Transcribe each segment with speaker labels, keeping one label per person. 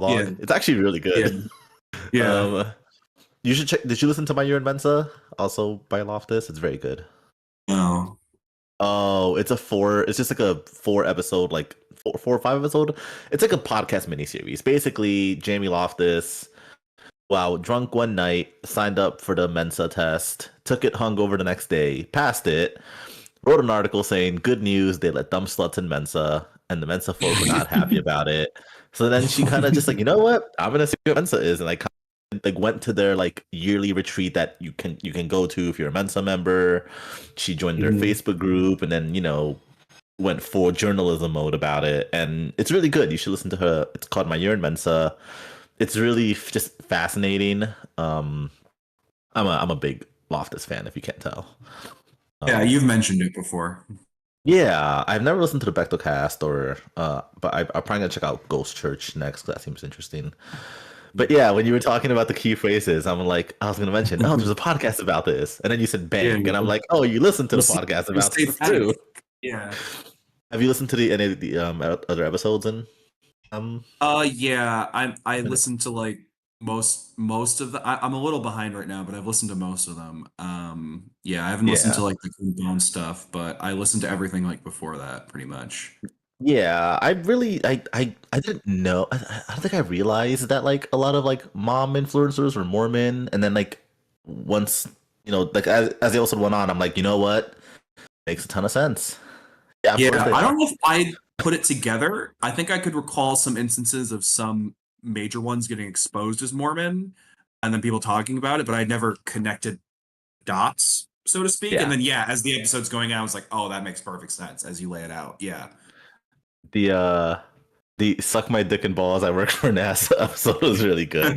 Speaker 1: Yeah,
Speaker 2: It's actually really
Speaker 1: yeah,
Speaker 2: good.
Speaker 1: yeah.
Speaker 2: Um, you should check. Did you listen to My Year in Mensa? Also by Loftus. It's very good.
Speaker 1: No.
Speaker 2: Oh, it's a four. It's just like a 4 episode, like four or 5 episode. It's like a podcast miniseries. Basically, Jamie Loftus, wow, drunk one night, signed up for the Mensa test, took it hungover the next day, passed it, wrote an article saying, "Good news, they let dumb sluts in Mensa," and the Mensa folk were not happy about it. So then she kind of just like, you know what? I'm gonna see what Mensa is, and I like went to their like yearly retreat that you can go to if you're a Mensa member. She joined their
Speaker 1: Mhm.
Speaker 2: Facebook group, and then went full journalism mode about it, and it's really good. You should listen to her. It's called My Year in Mensa. It's really just fascinating. Um, I'm a big Loftus fan, if you can't tell.
Speaker 1: Yeah,
Speaker 2: Um,
Speaker 1: you've mentioned it before.
Speaker 2: yeah, I've never listened to the Bechtel cast but I'm probably gonna check out Ghost Church next. 'Cause that seems interesting. But yeah, when you were talking about the key phrases, I was gonna mention, oh, there's a podcast about this, and then you said
Speaker 1: Yeah,
Speaker 2: bank, and I'm like, oh, you listened to
Speaker 1: you
Speaker 2: the
Speaker 1: say,
Speaker 2: podcast
Speaker 1: you
Speaker 2: about
Speaker 1: say
Speaker 2: this
Speaker 1: bank.
Speaker 2: too.
Speaker 1: Yeah.
Speaker 2: Have you listened to any of the other episodes and
Speaker 1: Yeah. I
Speaker 2: and-
Speaker 1: listened to like most of the. I'm a little behind right now, but I've listened to most of them. Yeah, I haven't listened to
Speaker 2: yeah.
Speaker 1: like the Cool Bone stuff, but I listened to everything like before that, pretty much.
Speaker 2: Yeah, I didn't know. I don't think I realized that like a lot of like mom influencers were Mormon, and then like once like as the episode went on, I'm like, you know what, makes a ton of sense. Yeah, of course
Speaker 1: Yeah,
Speaker 2: they
Speaker 1: I
Speaker 2: are.
Speaker 1: don't know if I put it together. I think I could recall some instances of some major ones getting exposed as Mormon and then people talking about it, but I never connected dots, so to speak. And
Speaker 2: Yeah,
Speaker 1: then yeah, as the episode's going out, I was like, oh, that makes perfect sense as you lay it out. Yeah.
Speaker 2: the the suck my dick and balls. I work for NASA episode was really good.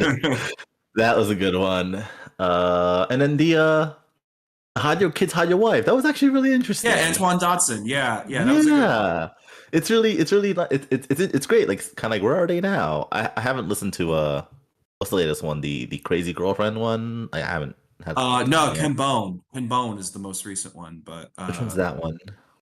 Speaker 2: That was a good one. And then the hide your kids, hide your wife. That was actually really
Speaker 1: Yeah,
Speaker 2: interesting.
Speaker 1: Antoine Dotson. Yeah, yeah, that was a good one.
Speaker 2: Yeah, it's really it's great. Like kind of like where are they now? I haven't listened to what's the latest one? The crazy girlfriend one. I haven't had
Speaker 1: No,
Speaker 2: time yet.
Speaker 1: Ken Bone is the most recent one, but
Speaker 2: Which one's that one?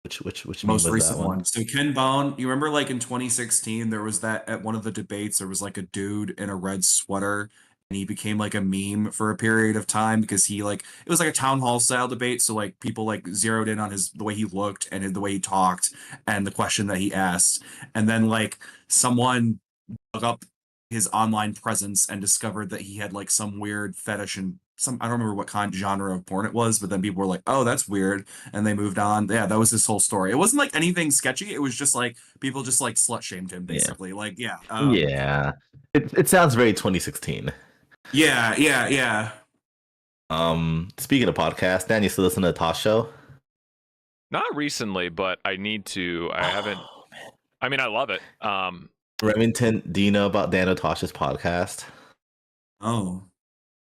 Speaker 2: Which meme
Speaker 1: most
Speaker 2: was that
Speaker 1: recent
Speaker 2: one?
Speaker 1: one. So Ken Bone, you remember like in 2016, there was that at one of the debates, there was like a dude in a red sweater and he became like a meme for a period of time because he like it was like a town hall style debate. So like people like zeroed in on his the way he looked and the way he talked and the question that he asked. And then like someone dug up his online presence and discovered that he had like some weird fetish and some I don't remember what kind genre of porn it was, but then people were like, "Oh, that's weird," and they moved on. Yeah, that was his whole story. It wasn't like anything sketchy. It was just like people just like slut shamed him
Speaker 2: Yeah,
Speaker 1: basically. Like, yeah,
Speaker 2: yeah. It sounds very 2016.
Speaker 1: yeah, yeah, yeah.
Speaker 2: Speaking of podcasts, Dan, you still listen to the Tosh Show?
Speaker 3: Not recently, but I need to. I haven't.
Speaker 2: Oh,
Speaker 3: I mean, I love it.
Speaker 2: Remington, do you know about Dan Tosh's podcast?
Speaker 1: Oh,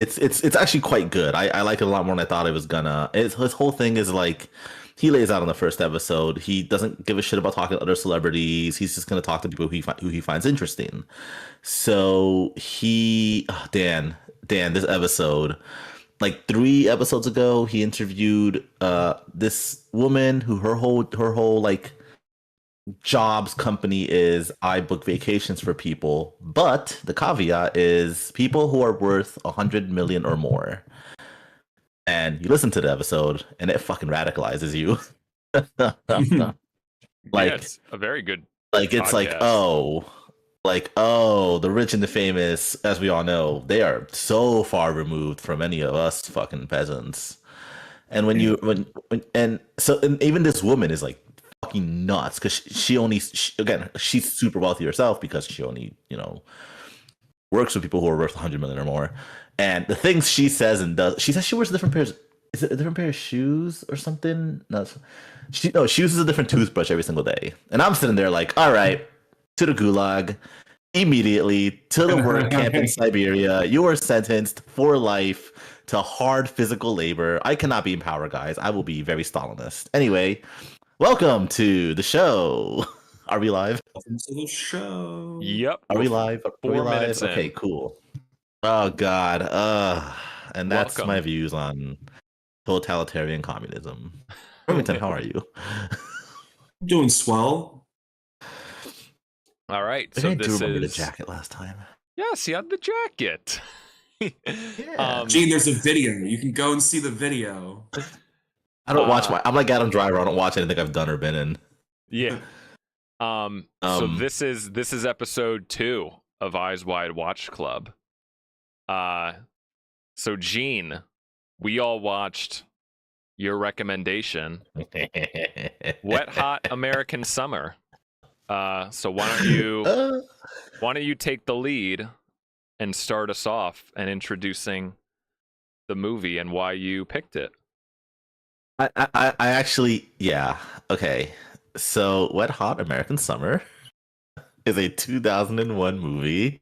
Speaker 2: It's actually quite good. I like it a lot more than I thought it was gonna. His whole thing is like he lays out in the first episode. He doesn't give a shit about talking to other celebrities. He's just gonna talk to people who he finds interesting. So Dan, this episode, like 3 episodes ago, he interviewed this woman who her whole like jobs company is I book vacations for people, but the caveat is people who are worth 100 million or more. And you listen to the episode, and it fucking radicalizes you.
Speaker 3: Yeah,
Speaker 2: like,
Speaker 3: it's a very good
Speaker 2: it's like,
Speaker 3: podcast.
Speaker 2: the rich and the famous, as we all know, they are so far removed from any of us fucking peasants. And when
Speaker 1: yeah.
Speaker 2: you and even this woman is like fucking nuts because again she's super wealthy herself because she only works with people who are worth 100 million or more. And the things she says and does, she says she wears a different pairs. Is it a different pair of shoes or something? No, she uses a different toothbrush every single day. And I'm sitting there like, all right, to the gulag immediately to the work camp in Siberia. You are sentenced for life to hard physical labor. I cannot be in power, guys. I will be very Stalinist. Anyway, welcome to the show. Are we live?
Speaker 1: Welcome to the show.
Speaker 3: Yep.
Speaker 2: Are we
Speaker 3: we're
Speaker 2: live? Are we
Speaker 3: 4 minutes
Speaker 2: live? Okay,
Speaker 3: in.
Speaker 2: cool. Oh God. And that's my
Speaker 3: Welcome.
Speaker 2: views on totalitarian communism. Remington, how are you?
Speaker 1: Doing swell.
Speaker 3: All right.
Speaker 2: I
Speaker 3: So
Speaker 2: didn't do
Speaker 3: this
Speaker 2: remember the
Speaker 3: is
Speaker 2: jacket last time.
Speaker 3: Yes, he had the jacket.
Speaker 2: Yeah.
Speaker 1: Gene, there's a video. You can go and see the video.
Speaker 2: I don't watch I'm like Adam Driver. I don't watch anything I've done or been in.
Speaker 3: Yeah. So this is episode 2 of Eyes Wide Watch Club. So Gene, we all watched your recommendation, Wet Hot American Summer. So why don't you take the lead and start us off and introducing the movie and why you picked it?
Speaker 2: I actually, yeah, okay. So Wet Hot American Summer is a 2001 movie.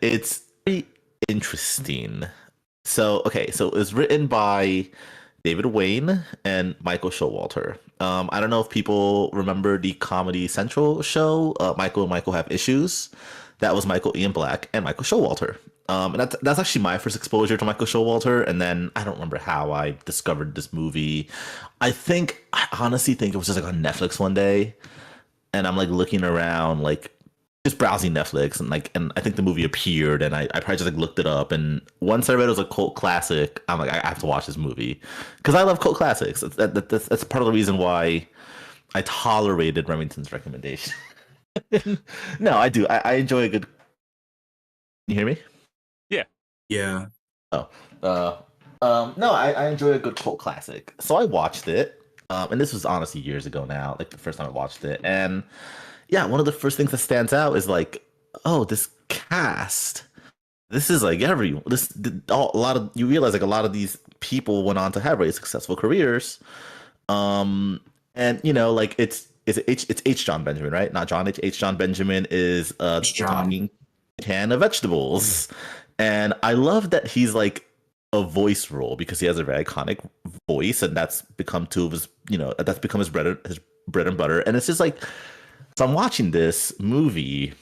Speaker 2: It's very interesting. So it was written by David Wayne and Michael Showalter. I don't know if people remember the Comedy Central show, Michael and Michael Have Issues. That was Michael Ian Black and Michael Showalter. And that's actually my first exposure to Michael Showalter. And then I don't remember how I discovered this movie. I honestly think it was just like on Netflix one day, and I'm like looking around, like just browsing Netflix, and I think the movie appeared, and I probably just like looked it up. And once I read it was a cult classic, I'm like, I have to watch this movie because I love cult classics. That's part of the reason why I tolerated Remington's recommendation. No, I do. I enjoy a good. Can you hear me?
Speaker 1: Yeah.
Speaker 2: Oh, no, I enjoy a good cult classic. So I watched it, and this was honestly years ago now, like the first time I watched it. And yeah, one of the first things that stands out is like, oh, this cast. This is like a lot of, you realize like a lot of these people went on to have really successful careers, and you know, like it's H. John Benjamin, right? Not John H. H. John Benjamin is
Speaker 1: John.
Speaker 2: talking can of vegetables. And I love that he's like a voice role because he has a very iconic voice, and that's become two of his, you know, that's become his bread and butter. And it's just like, so I'm watching this movie,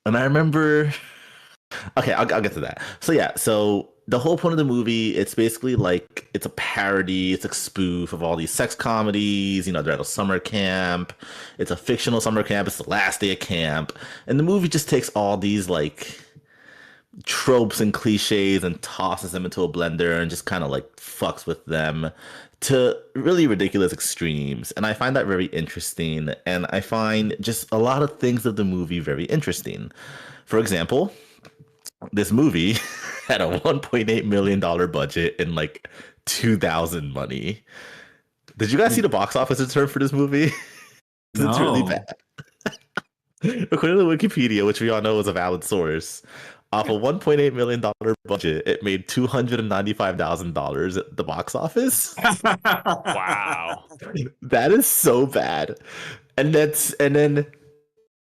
Speaker 2: and I remember, okay, I'll get to that. So yeah, so the whole point of the movie, it's basically like it's a parody, it's a spoof of all these sex comedies. You know, they're at a summer camp. It's a fictional summer camp. It's the last day of camp, and the movie just takes all these like tropes and cliches and tosses them into a blender and just kind of like fucks with them to really ridiculous extremes. And I find that very interesting, and I find just a lot of things of the movie very interesting. For example, this movie had a $1.8 million budget in like 2000 money. Did you guys see the box office return for this movie? It's really bad. According to Wikipedia, which we all know is a valid source, off a $1.8 million budget, it made $295,000 at the box office.
Speaker 3: Wow.
Speaker 2: That is so bad. And then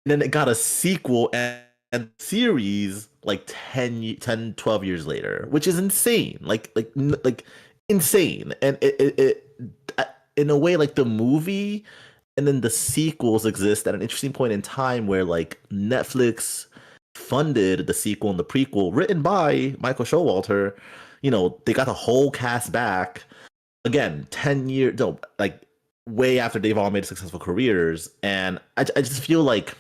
Speaker 2: it got a sequel and series like 12 years later, which is insane. Like insane. And it in a way, like the movie and then the sequels exist at an interesting point in time where like Netflix funded the sequel and the prequel written by Michael Showalter. You know, they got the whole cast back again 10 years, no, like way after they've all made successful careers. And I just feel like,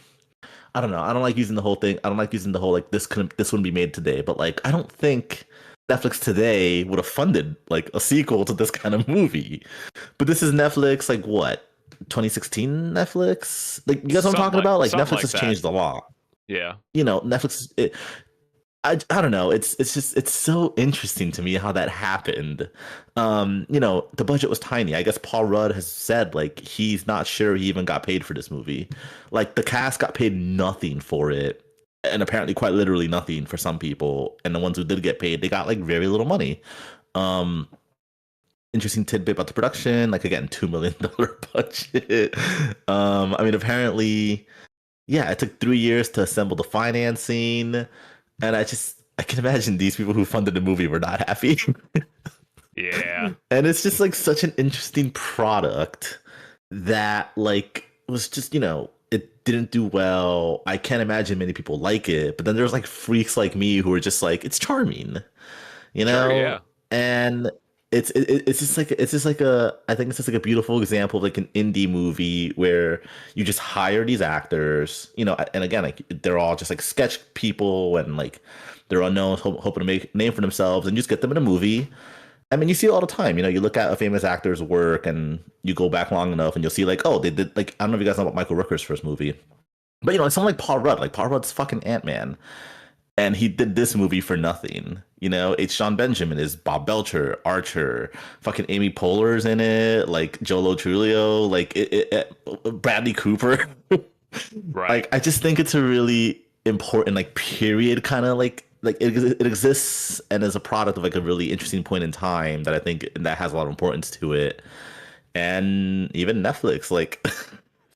Speaker 2: I don't know, I don't like using the whole thing, I don't like using the whole like this wouldn't be made today, but like I don't think Netflix today would have funded like a sequel to this kind of movie. But this is Netflix, like what, 2016 Netflix? Like, you guys know what I'm talking about? Like Netflix has changed a lot.
Speaker 3: Yeah.
Speaker 2: You know, Netflix, I don't know. It's just, it's so interesting to me how that happened. You know, the budget was tiny. I guess Paul Rudd has said like he's not sure he even got paid for this movie. Like the cast got paid nothing for it, and apparently quite literally nothing for some people. And the ones who did get paid, they got like very little money. Interesting tidbit about the production, like again, $2 million budget. I mean, apparently, yeah, it took 3 years to assemble the financing. And I can imagine these people who funded the movie were not happy.
Speaker 3: Yeah.
Speaker 2: And it's just like such an interesting product that like was just, you know, it didn't do well. I can't imagine many people like it. But then there's like freaks like me who are just like, it's charming, you know?
Speaker 3: Sure, yeah.
Speaker 2: And it's just like a I think it's just like a beautiful example of like an indie movie where you just hire these actors, you know, and again, like they're all just like sketch people and like they're unknown, hoping to make a name for themselves, and you just get them in a movie. I mean, you see it all the time. You know, you look at a famous actor's work and you go back long enough and you'll see like, oh, they did like I don't know if you guys know about Michael Rooker's first movie, but you know, like someone like Paul Rudd, like Paul Rudd's fucking Ant-Man, and he did this movie for nothing. You know, it's Sean Benjamin is Bob Belcher, Archer, fucking Amy Poehler's in it, like Joe Trulio, like Bradley Cooper.
Speaker 3: Right.
Speaker 2: Like, I just think it's a really important like period, kind of like it exists and is a product of like a really interesting point in time that I think that has a lot of importance to it, and even Netflix like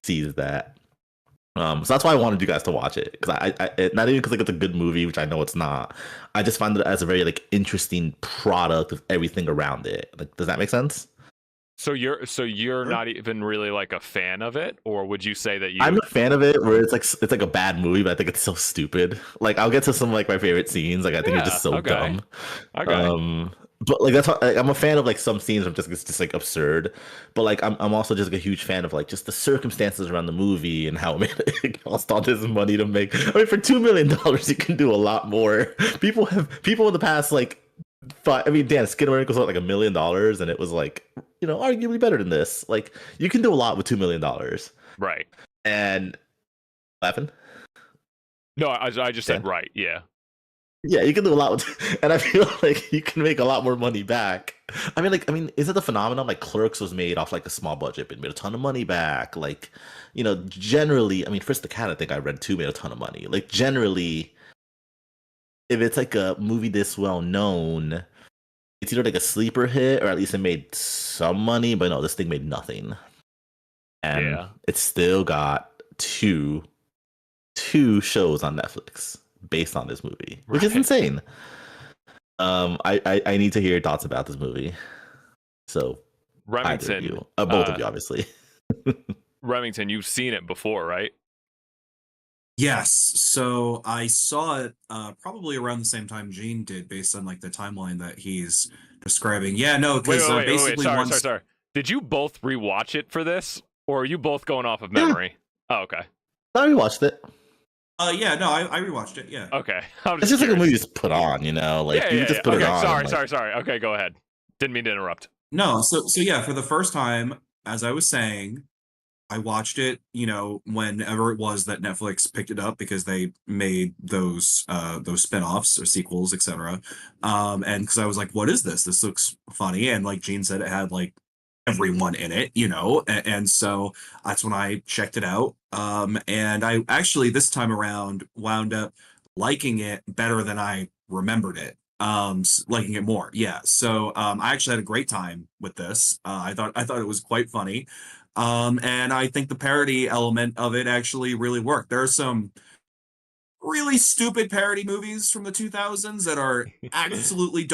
Speaker 2: sees that. So that's why I wanted you guys to watch it, because not even because like it's a good movie, which I know it's not. I just find it as a very like interesting product of everything around it. Like, does that make sense?
Speaker 3: So you're not even really like a fan of it, or would you say that you?
Speaker 2: I'm a fan of it where it's like a bad movie, but I think it's so stupid. Like, I'll get to some like my favorite scenes. Like, I think it's just so
Speaker 3: okay.
Speaker 2: dumb.
Speaker 3: Okay.
Speaker 2: But like that's what, like, I'm a fan of like some scenes of just it's just like absurd. But like I'm also just like a huge fan of like just the circumstances around the movie and how it cost all this money to make. I mean, for $2 million, you can do a lot more. People in the past like. I mean, Dan, Skinamarink was like $1 million, and it was like, you know, arguably better than this. Like, you can do a lot with $2 million,
Speaker 3: Right.
Speaker 2: and laughing.
Speaker 3: No, I just said
Speaker 2: Dan?
Speaker 3: right. Yeah.
Speaker 2: Yeah, you can do a lot with, and I feel like you can make a lot more money back. I mean, is it the phenomenon like Clerks was made off like a small budget, but made a ton of money back? Like, you know, generally, I mean, Frisk the Cat, I think I read too, made a ton of money. Like, generally, if it's like a movie this well known, it's either like a sleeper hit or at least it made some money. But no, this thing made nothing, and
Speaker 3: Yeah.
Speaker 2: it still got two shows on Netflix based on this movie, which is
Speaker 3: Right.
Speaker 2: insane. I need to hear your thoughts about this movie. So either of
Speaker 3: Remington,
Speaker 2: you, both of you, obviously.
Speaker 3: Remington, you've seen it before, right?
Speaker 1: Yes. So I saw it probably around the same time Gene did, based on like the timeline that he's describing. Yeah, no,
Speaker 3: Wait,
Speaker 1: because
Speaker 3: wait.
Speaker 1: basically
Speaker 3: Sorry. Did you both rewatch it for this, or are you both going off of
Speaker 2: Yeah.
Speaker 3: memory? Oh, okay.
Speaker 2: I rewatched it.
Speaker 1: Yeah, no, I rewatched it. Yeah.
Speaker 3: Okay.
Speaker 2: It's just like a movie just put on, you know, like you just put it on.
Speaker 3: Sorry. Okay, go ahead. Didn't mean to interrupt.
Speaker 1: No, so yeah, for the first time, as I was saying, I watched it, you know, whenever it was that Netflix picked it up, because they made those spin-offs or sequels, etc. And because I was like, what is this? This looks funny. And like Gene said, it had like everyone in it, you know, and so that's when I checked it out. And I actually this time around wound up liking it better than I remembered it. Liking it more. Yeah. So I actually had a great time with this. I thought it was quite funny. And I think the parody element of it actually really worked. There are some really stupid parody movies from the 2000s that are absolutely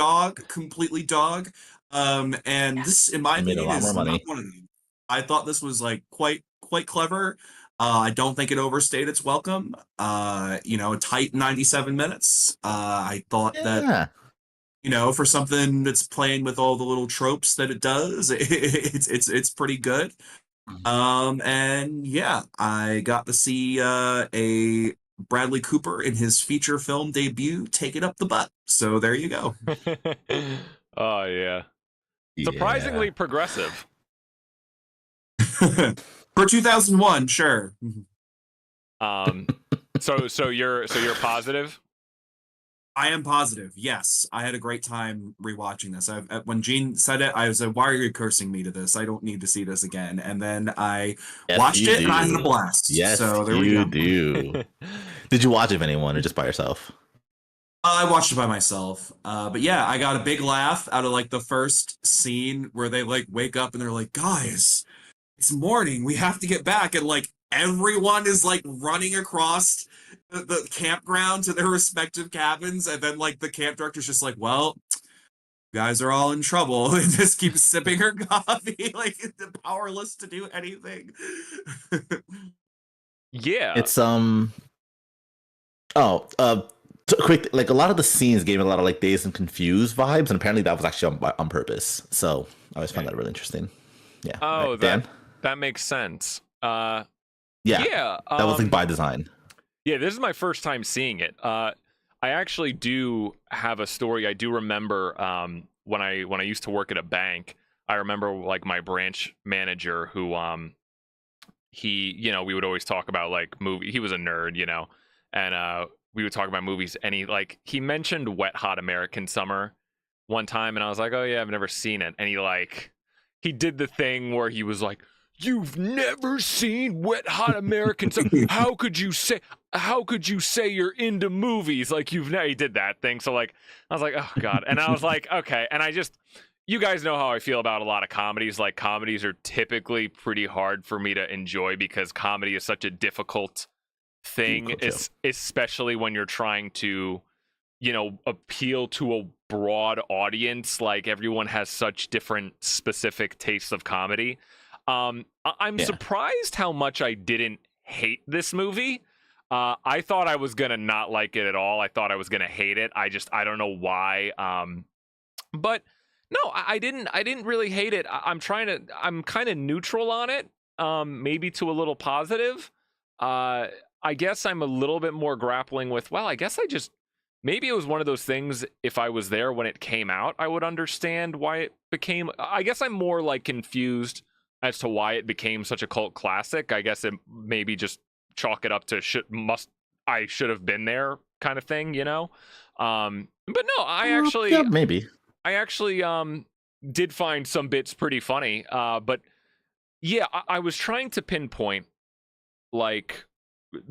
Speaker 1: completely dog. And this, in my
Speaker 2: It made a
Speaker 1: opinion,
Speaker 2: lot more
Speaker 1: is
Speaker 2: money.
Speaker 1: not one of them. I thought this was like quite clever. I don't think it overstayed its welcome. You know, a tight 97 minutes. I thought that,
Speaker 2: Yeah.
Speaker 1: you know, for something that's playing with all the little tropes that it does, it's pretty good. And yeah, I got to see a Bradley Cooper in his feature film debut take it up the butt. So there you go.
Speaker 3: Oh yeah. Surprisingly progressive.
Speaker 1: For 2001, sure.
Speaker 3: So you're positive?
Speaker 1: I am positive. Yes, I had a great time rewatching this. When Gene said it, I was like, "Why are you cursing me to this? I don't need to see this again." And then I watched it, and I had a blast.
Speaker 2: Yes,
Speaker 1: so there we go.
Speaker 2: do. Did you watch it with anyone or just by yourself?
Speaker 1: I watched it by myself. But yeah, I got a big laugh out of like the first scene where they like wake up and they're like, "Guys, it's morning. We have to get back." And like everyone is like running across the campground to their respective cabins, and then like the camp director's just like, "Well, you guys are all in trouble," and just keeps sipping her coffee, like powerless to do anything.
Speaker 3: Yeah.
Speaker 2: It's So quick, like a lot of the scenes gave me a lot of like Dazed and Confused vibes, and apparently that was actually on purpose. So I always found that really interesting. Yeah.
Speaker 3: Oh,
Speaker 2: Dan?
Speaker 3: that makes sense.
Speaker 2: Yeah.
Speaker 3: Yeah.
Speaker 2: That was like by design.
Speaker 3: Yeah, this is my first time seeing it. I actually do have a story. I do remember when I used to work at a bank. I remember like my branch manager who he we would always talk about like movie. He was a nerd, and we would talk about movies. And he mentioned Wet Hot American Summer one time, and I was like, oh yeah, I've never seen it. And he did the thing where he was like, you've never seen Wet Hot American Summer? How could you say you're into movies? Like he did that thing. So like I was like, oh god. And I was like, okay. And you guys know how I feel about a lot of comedies. Like comedies are typically pretty hard for me to enjoy because comedy is such a difficult thing, especially when you're trying to, appeal to a broad audience. Like everyone has such different specific tastes of comedy. I'm surprised how much I didn't hate this movie. I thought I was gonna not like it at all. I thought I was gonna hate it. I don't know why. But no, I didn't really hate it. I'm kind of neutral on it. Maybe to a little positive. I guess I'm a little bit more grappling with, well, I guess maybe it was one of those things, if I was there when it came out, I would understand why it became, I guess I'm more like confused as to why it became such a cult classic. I guess it maybe just chalk it up to I should have been there kind of thing, But no,
Speaker 2: maybe.
Speaker 3: I actually did find some bits pretty funny. But yeah, I was trying to pinpoint, like,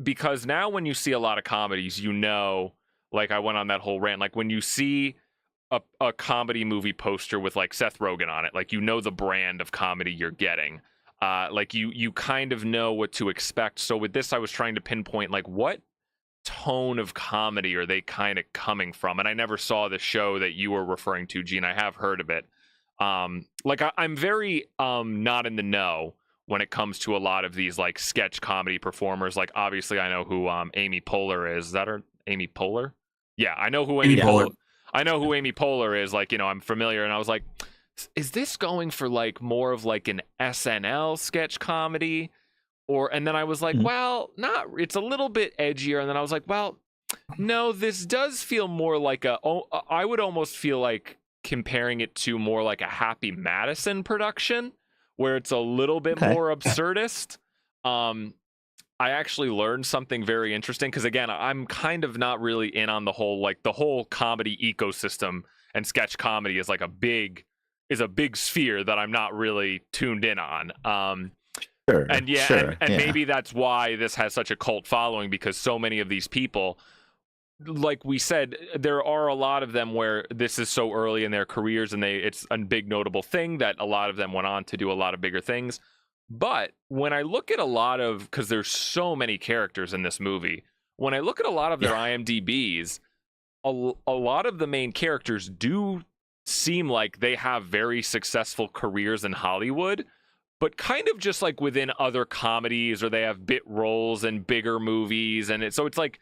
Speaker 3: because now when you see a lot of comedies, like I went on that whole rant, like when you see a comedy movie poster with like Seth Rogen on it, like the brand of comedy you're getting. Like you kind of know what to expect. So with this, I was trying to pinpoint like what tone of comedy are they kind of coming from? And I never saw the show that you were referring to, Gene. I have heard of it. Like I'm very not in the know when it comes to a lot of these like sketch comedy performers. Like obviously I know who Amy Poehler is. Is that her? Amy Poehler? Yeah, I know who Amy Poehler. I know who Amy Poehler is. Like, I'm familiar, and I was like, is this going for like more of like an SNL sketch comedy? And then I was like, well, it's a little bit edgier. And then I was like, well, no, this does feel more like I would almost feel like comparing it to more like a Happy Madison production, where it's a little bit more absurdist. I actually learned something very interesting because, again, I'm kind of not really in on the whole comedy ecosystem, and sketch comedy is like a big sphere that I'm not really tuned in on. Maybe that's why this has such a cult following, because so many of these people, like we said, there are a lot of them where this is so early in their careers, and it's a big notable thing that a lot of them went on to do a lot of bigger things. But when I look at because there's so many characters in this movie, when I look at a lot of their IMDb's, a lot of the main characters do seem like they have very successful careers in Hollywood, but kind of just like within other comedies, or they have bit roles in bigger movies. And so it's like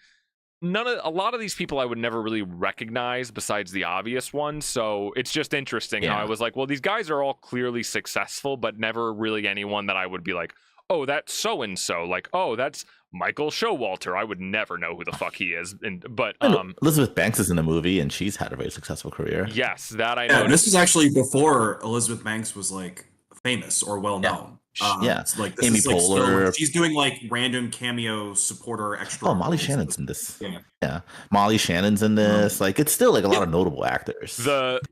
Speaker 3: a lot of these people I would never really recognize besides the obvious ones. So it's just interesting how I was like, well, these guys are all clearly successful, but never really anyone that I would be like, oh, that's so-and-so. Like, oh, that's Michael Showalter. I would never know who the fuck he is. But
Speaker 2: Elizabeth Banks is in the movie, and she's had a very successful career.
Speaker 3: Yes, that I know.
Speaker 1: Yeah, this was actually before Elizabeth Banks was like famous or well known.
Speaker 2: Like Amy Poehler.
Speaker 1: She's doing like random cameo supporter extra.
Speaker 2: Oh, Molly Shannon's in this. Yeah. Molly Shannon's in this. Like, it's still like a lot of notable actors.
Speaker 1: This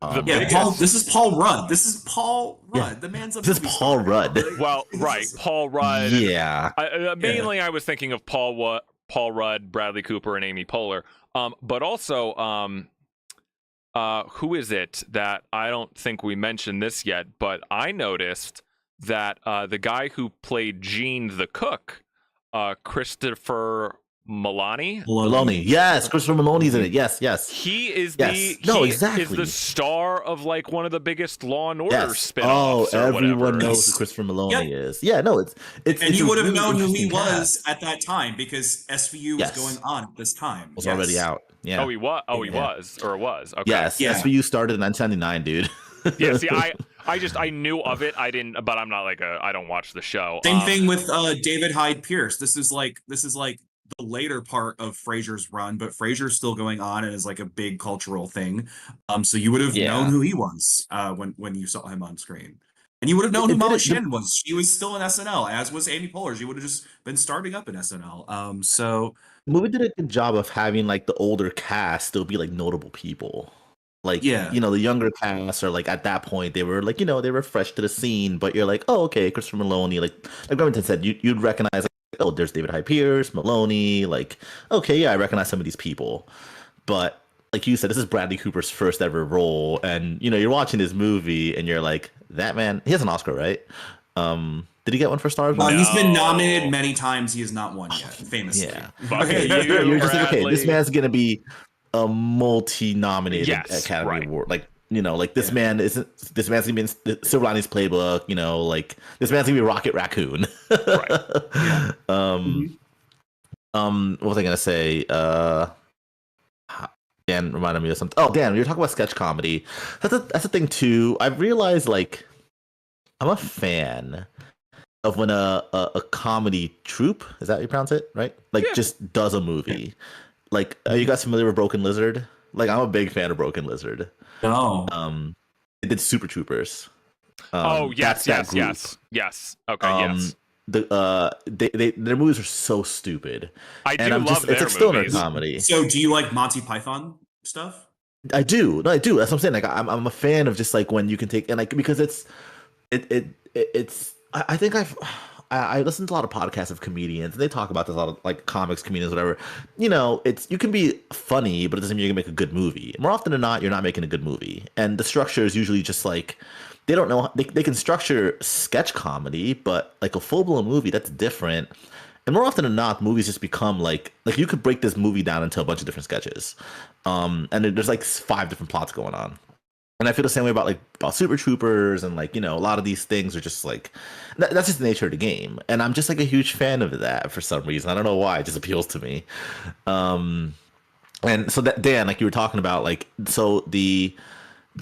Speaker 1: is Paul Rudd. The man's.
Speaker 2: This is Paul Rudd.
Speaker 3: Well, right, Paul Rudd.
Speaker 2: Yeah.
Speaker 3: Mainly, I was thinking of Paul Rudd, Bradley Cooper, and Amy Poehler. But also, who is it that I don't think we mentioned this yet? But I noticed that the guy who played Gene the cook, Christopher Milani.
Speaker 2: Maloney. Yes, Christopher Maloney's in it. Yes.
Speaker 3: He is
Speaker 2: Yes.
Speaker 3: the
Speaker 2: No,
Speaker 3: he is
Speaker 2: exactly.
Speaker 3: the star of like one of the biggest Law and Order
Speaker 2: Yes.
Speaker 3: spin-offs.
Speaker 2: Oh,
Speaker 3: or
Speaker 2: everyone
Speaker 3: whatever.
Speaker 2: knows who Christopher Maloney is. Yeah, no, it's
Speaker 1: And
Speaker 2: it's
Speaker 1: you
Speaker 2: a
Speaker 1: would have
Speaker 2: really
Speaker 1: known who he
Speaker 2: interesting
Speaker 1: was
Speaker 2: cast.
Speaker 1: at that time because SVU
Speaker 2: Yes.
Speaker 1: was going on at this time.
Speaker 2: Was already out. Yeah.
Speaker 3: Oh, he was. Oh, he
Speaker 2: Yeah.
Speaker 3: was, or it was. Okay.
Speaker 2: Yes.
Speaker 1: Yeah.
Speaker 2: SVU started in 1999, dude.
Speaker 3: Yeah. See, I knew of it. I didn't, but I'm not like I don't watch the show.
Speaker 1: Same thing with David Hyde Pierce. This is like the later part of Frasier's run, but Frasier's still going on and is like a big cultural thing. So you would have
Speaker 2: Yeah.
Speaker 1: known who he was when you saw him on screen. And you would have known who
Speaker 2: It
Speaker 1: Molly
Speaker 2: didn't-
Speaker 1: Shannon was. She was still in SNL, as was Amy Poehler. She would have just been starting up in SNL. So
Speaker 2: The movie did a good job of having like the older cast still be like notable people. Like,
Speaker 1: Yeah.
Speaker 2: you know, the younger cast are like at that point they were like, you know, they were fresh to the scene, but you're like, oh, okay, Christopher Maloney, like Remington said, you'd recognize like, oh, there's David Hyde Pierce, Maloney, like, okay, yeah, I recognize some of these people. But like you said, this is Bradley Cooper's first ever role, and you know, you're watching this movie and you're like, that man, he has an Oscar, right? Did he get one for Star Wars?
Speaker 1: he's been
Speaker 3: No.
Speaker 1: nominated many times. He has not won yet, famously.
Speaker 2: Yeah.
Speaker 3: Fucking
Speaker 2: Okay,
Speaker 3: you,
Speaker 2: you're just like, okay, this
Speaker 3: Bradley.
Speaker 2: man's gonna be a multi-nominated
Speaker 3: Yes,
Speaker 2: Academy
Speaker 3: right.
Speaker 2: Award. Like, you know, like this
Speaker 1: Yeah.
Speaker 2: man isn't. This man's gonna be in Silver Linings Playbook. You know, like this man's gonna be Rocket Raccoon.
Speaker 3: Right.
Speaker 1: Yeah.
Speaker 2: What was I gonna say? Dan reminded me of something. Oh, Dan, you're talking about sketch comedy. That's a thing too. I've realized like I'm a fan of when a comedy troupe, is that how you pronounce it, right? Like
Speaker 3: Yeah.
Speaker 2: just does a movie. Like, are you guys familiar with Broken Lizard? Like, I'm a big fan of Broken Lizard.
Speaker 1: No.
Speaker 2: They did Super Troopers.
Speaker 3: Oh yes,
Speaker 2: that's that
Speaker 3: yes,
Speaker 2: group.
Speaker 3: yes. Okay, yes.
Speaker 2: Their movies are so stupid,
Speaker 3: I do
Speaker 2: and I'm
Speaker 3: love
Speaker 2: just it's
Speaker 3: their
Speaker 2: like stoner
Speaker 3: movies.
Speaker 2: comedy.
Speaker 1: So do you like Monty Python stuff?
Speaker 2: I do. No, I do. That's what I'm saying. Like, I'm a fan of just like when you can take and like because it's. I think I listen to a lot of podcasts of comedians and they talk about this a lot of like comics, comedians, whatever. You know, you can be funny, but it doesn't mean you can make a good movie. More often than not, you're not making a good movie. And the structure is usually just like they don't know they can structure sketch comedy, but like a full blown movie, that's different. And more often than not, movies just become like you could break this movie down into a bunch of different sketches. And there's like 5 different plots going on. And I feel the same way about Super Troopers and like, you know, a lot of these things are just like that's just the nature of the game. And I'm just like a huge fan of that for some reason. I don't know why, it just appeals to me. And so that Dan, like you were talking about, like so the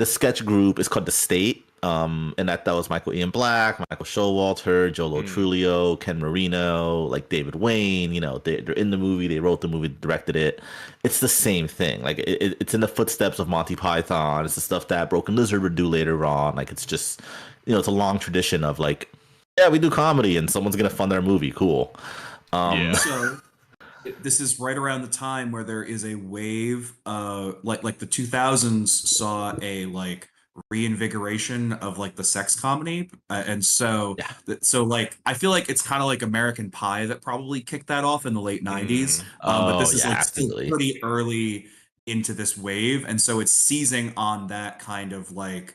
Speaker 2: sketch group is called The State. And that was Michael Ian Black, Michael Showalter, Joe Lo Truglio, Ken Marino, like David Wayne. You know, they're in the movie. They wrote the movie, directed it. It's the same thing. Like it's in the footsteps of Monty Python. It's the stuff that Broken Lizard would do later on. Like it's just, you know, it's a long tradition of like, yeah, we do comedy and someone's gonna fund our movie. Cool.
Speaker 3: Yeah.
Speaker 1: So this is right around the time where there is a wave, like the 2000s saw a like reinvigoration of like the sex comedy, and so so like I feel like it's kind of like American Pie that probably kicked that off in the late 90s. But this is like still
Speaker 2: absolutely.
Speaker 1: pretty early into this wave, and so it's seizing on that kind of like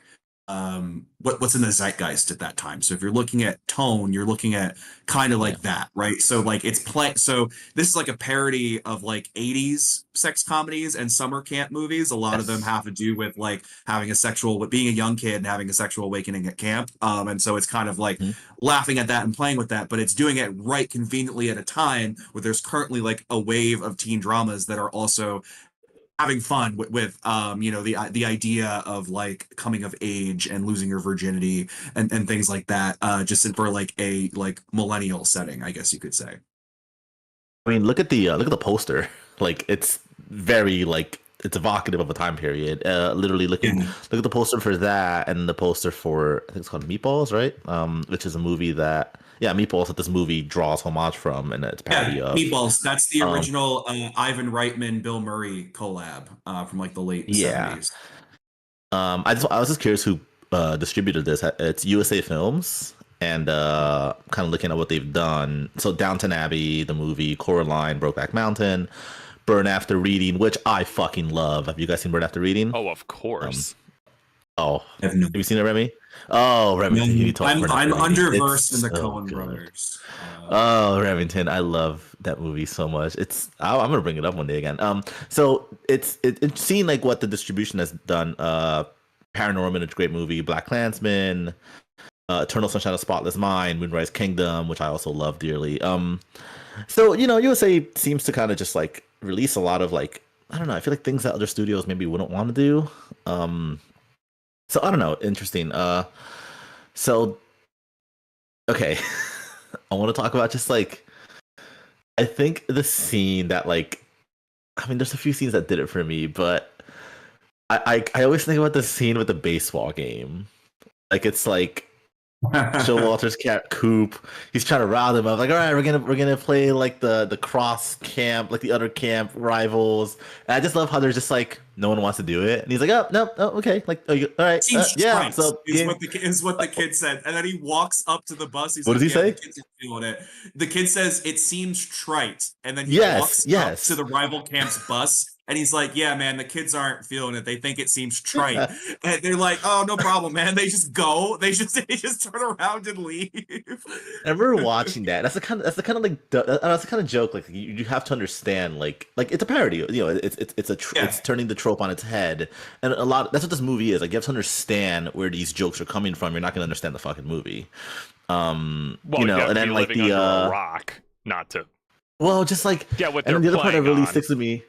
Speaker 1: what's in the zeitgeist at that time. So if you're looking at tone, you're looking at kind of like that, right? So like it's so this is like a parody of like 80s sex comedies and summer camp movies. A lot of them have to do with like having being a young kid and having a sexual awakening at camp. And so it's kind of like laughing at that and playing with that, but it's doing it right conveniently at a time where there's currently like a wave of teen dramas that are also having fun with you know, the idea of like coming of age and losing your virginity and things like that, just for like a like millennial setting, I guess you could say.
Speaker 2: I mean, look at the poster. Like it's very like it's evocative of a time period. Literally look at the poster for that and the poster for I think it's called Meatballs, right? Which is a movie that Meatballs that this movie draws homage from, and it's parody of
Speaker 1: Meatballs. That's the original Ivan Reitman, Bill Murray collab from like the late 70s.
Speaker 2: I was just curious who distributed this. It's USA Films. And kind of looking at what they've done. So Downton Abbey, the movie, Coraline, Brokeback Mountain, Burn After Reading, which I fucking love. Have you guys seen Burn After Reading?
Speaker 3: Oh, of course.
Speaker 2: Oh,
Speaker 1: I have no.
Speaker 2: have you seen it, Remy? Oh, Remington, you need to watch
Speaker 1: I'm
Speaker 2: Furniture Lady.
Speaker 1: underversed in
Speaker 2: It's
Speaker 1: the
Speaker 2: so
Speaker 1: Coen
Speaker 2: good.
Speaker 1: brothers.
Speaker 2: Oh, Remington, I love that movie so much. I'm gonna bring it up one day again. So it's seen like what the distribution has done. Paranorman, it's a great movie. Black Klansman, Eternal Sunshine of the Spotless Mind, Moonrise Kingdom, which I also love dearly. So USA seems to kind of just like release a lot of like, I don't know. I feel like things that other studios maybe wouldn't want to do. So I don't know. Interesting. So okay, I want to talk about just like, I think the scene that like, I mean, there's a few scenes that did it for me, but I always think about the scene with the baseball game. Like it's like Showalter's cat Coop. He's trying to rile them up. Like, all right, we're gonna play like the cross camp, like the other camp rivals. And I just love how there's just like no one wants to do it, and he's like, oh no, okay, like all right, yeah.
Speaker 1: Trite,
Speaker 2: So
Speaker 1: is what the kid said, and then he walks up to the bus. He's
Speaker 2: what
Speaker 1: like,
Speaker 2: does he say?
Speaker 1: The kids are feeling it. The kid says it seems trite, and then he walks up to the rival camp's bus. And he's like, yeah, man, the kids aren't feeling it. They think it seems trite. And they're like, oh, no problem, man. They just go. They just turn around and leave.
Speaker 2: I remember watching that. That's the kind of joke. Like you have to understand. Like it's a parody. It's turning the trope on its head. And that's what this movie is. Like you have to understand where these jokes are coming from. You're not gonna understand the fucking movie.
Speaker 3: And then like the a rock, not to.
Speaker 2: Well, just like
Speaker 3: what
Speaker 2: and the other part that really sticks with me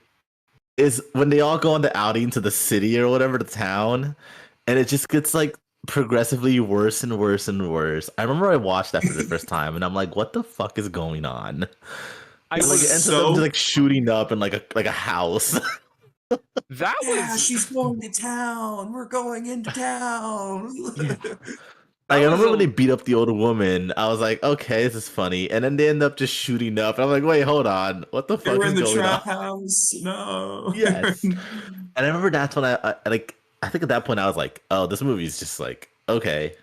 Speaker 2: is when they all go on the outing to the city or whatever, the town, and it just gets like progressively worse and worse and worse. I remember I watched that for the first time, and I'm like, "What the fuck is going on?" It ends up like shooting up in like a house.
Speaker 3: That was
Speaker 1: she's going to town. We're going into town.
Speaker 2: I remember when they beat up the older woman, I was like, okay, this is funny. And then they end up just shooting up. And I'm like, wait, hold on. What the fuck is going on? They were in the trap
Speaker 1: house. No.
Speaker 2: Yes. And I remember that's when I think at that point I was like, oh, this movie is just like, okay.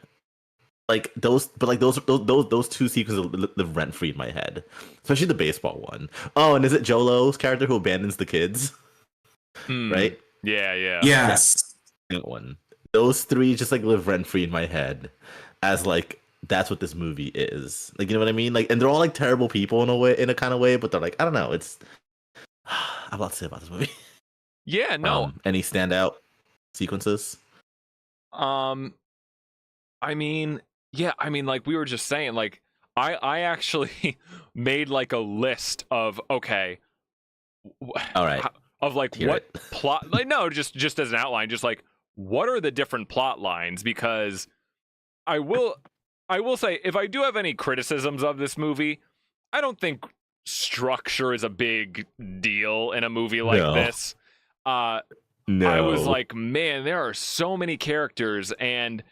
Speaker 2: Like those two sequences live rent free in my head. Especially the baseball one. Oh, and is it Jolo's character who abandons the kids? Right?
Speaker 3: Yeah.
Speaker 1: Yes.
Speaker 2: That one. Those three just like live rent free in my head as like that's what this movie is. Like, you know what I mean? Like, and they're all like terrible people in a kind of way, but they're like, I don't know. It's I have a lot to say about this movie.
Speaker 3: Yeah, no.
Speaker 2: Any standout sequences?
Speaker 3: I mean, like we were just saying, like I actually made like a list of all right, of like what plot, like no, just as an outline, just like what are the different plot lines? Because I will say, if I do have any criticisms of this movie, I don't think structure is a big deal in a movie like this. No. I was like, man, there are so many characters, and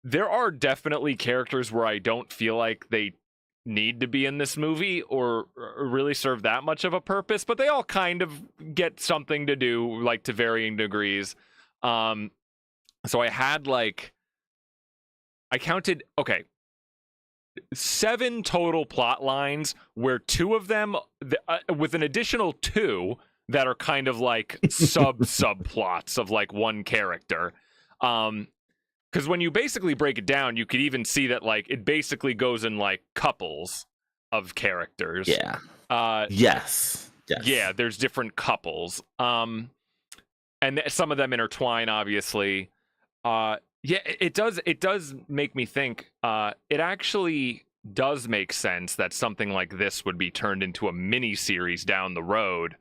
Speaker 3: there are definitely characters where I don't feel like they need to be in this movie or really serve that much of a purpose, but they all kind of get something to do, like to varying degrees. So I had I counted 7 total plot lines, where 2 of them with an additional 2 that are kind of like subplots of like one character. Because when you basically break it down, you could even see that like it basically goes in like couples of characters.
Speaker 2: Yeah. Yes.
Speaker 3: Yeah, there's different couples. And some of them intertwine, obviously. It does make me think. It actually does make sense that something like this would be turned into a mini series down the road,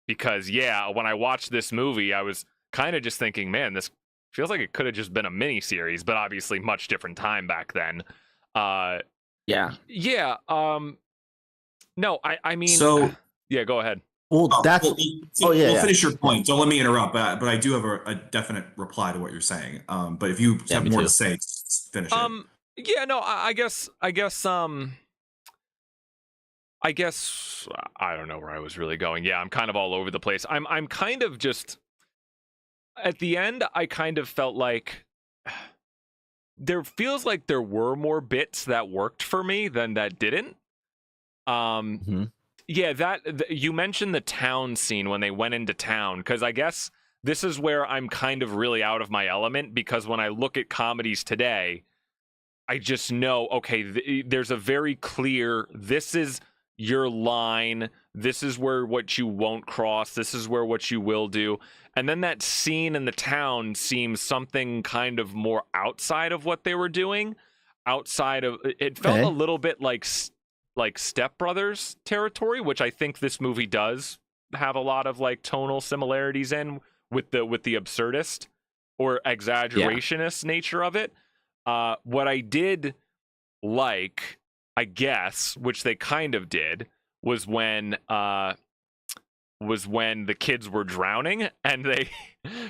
Speaker 3: because when I watched this movie, I was kind of just thinking, man, this feels like it could have just been a mini series, but obviously much different time back then. No, I mean,
Speaker 1: so
Speaker 3: yeah, go ahead.
Speaker 2: Well,
Speaker 1: we'll finish your point. Don't let me interrupt, but I do have a definite reply to what you're saying. But if you have more to say, finish it.
Speaker 3: Yeah, no, I guess I don't know where I was really going. Yeah, I'm kind of all over the place. I'm kind of just at the end. I kind of felt like there feels like there were more bits that worked for me than that didn't. Yeah, you mentioned the town scene when they went into town, because I guess this is where I'm kind of really out of my element, because when I look at comedies today, I just know, okay, there's a very clear, this is your line, this is where what you won't cross, this is where what you will do. And then that scene in the town seems something kind of more outside of what they were doing. Outside of, it felt a little bit like Step Brothers territory, which I think this movie does have a lot of like tonal similarities in, with the absurdist or exaggerationist nature of it. What I did like, I guess, which they kind of did, was when the kids were drowning, and they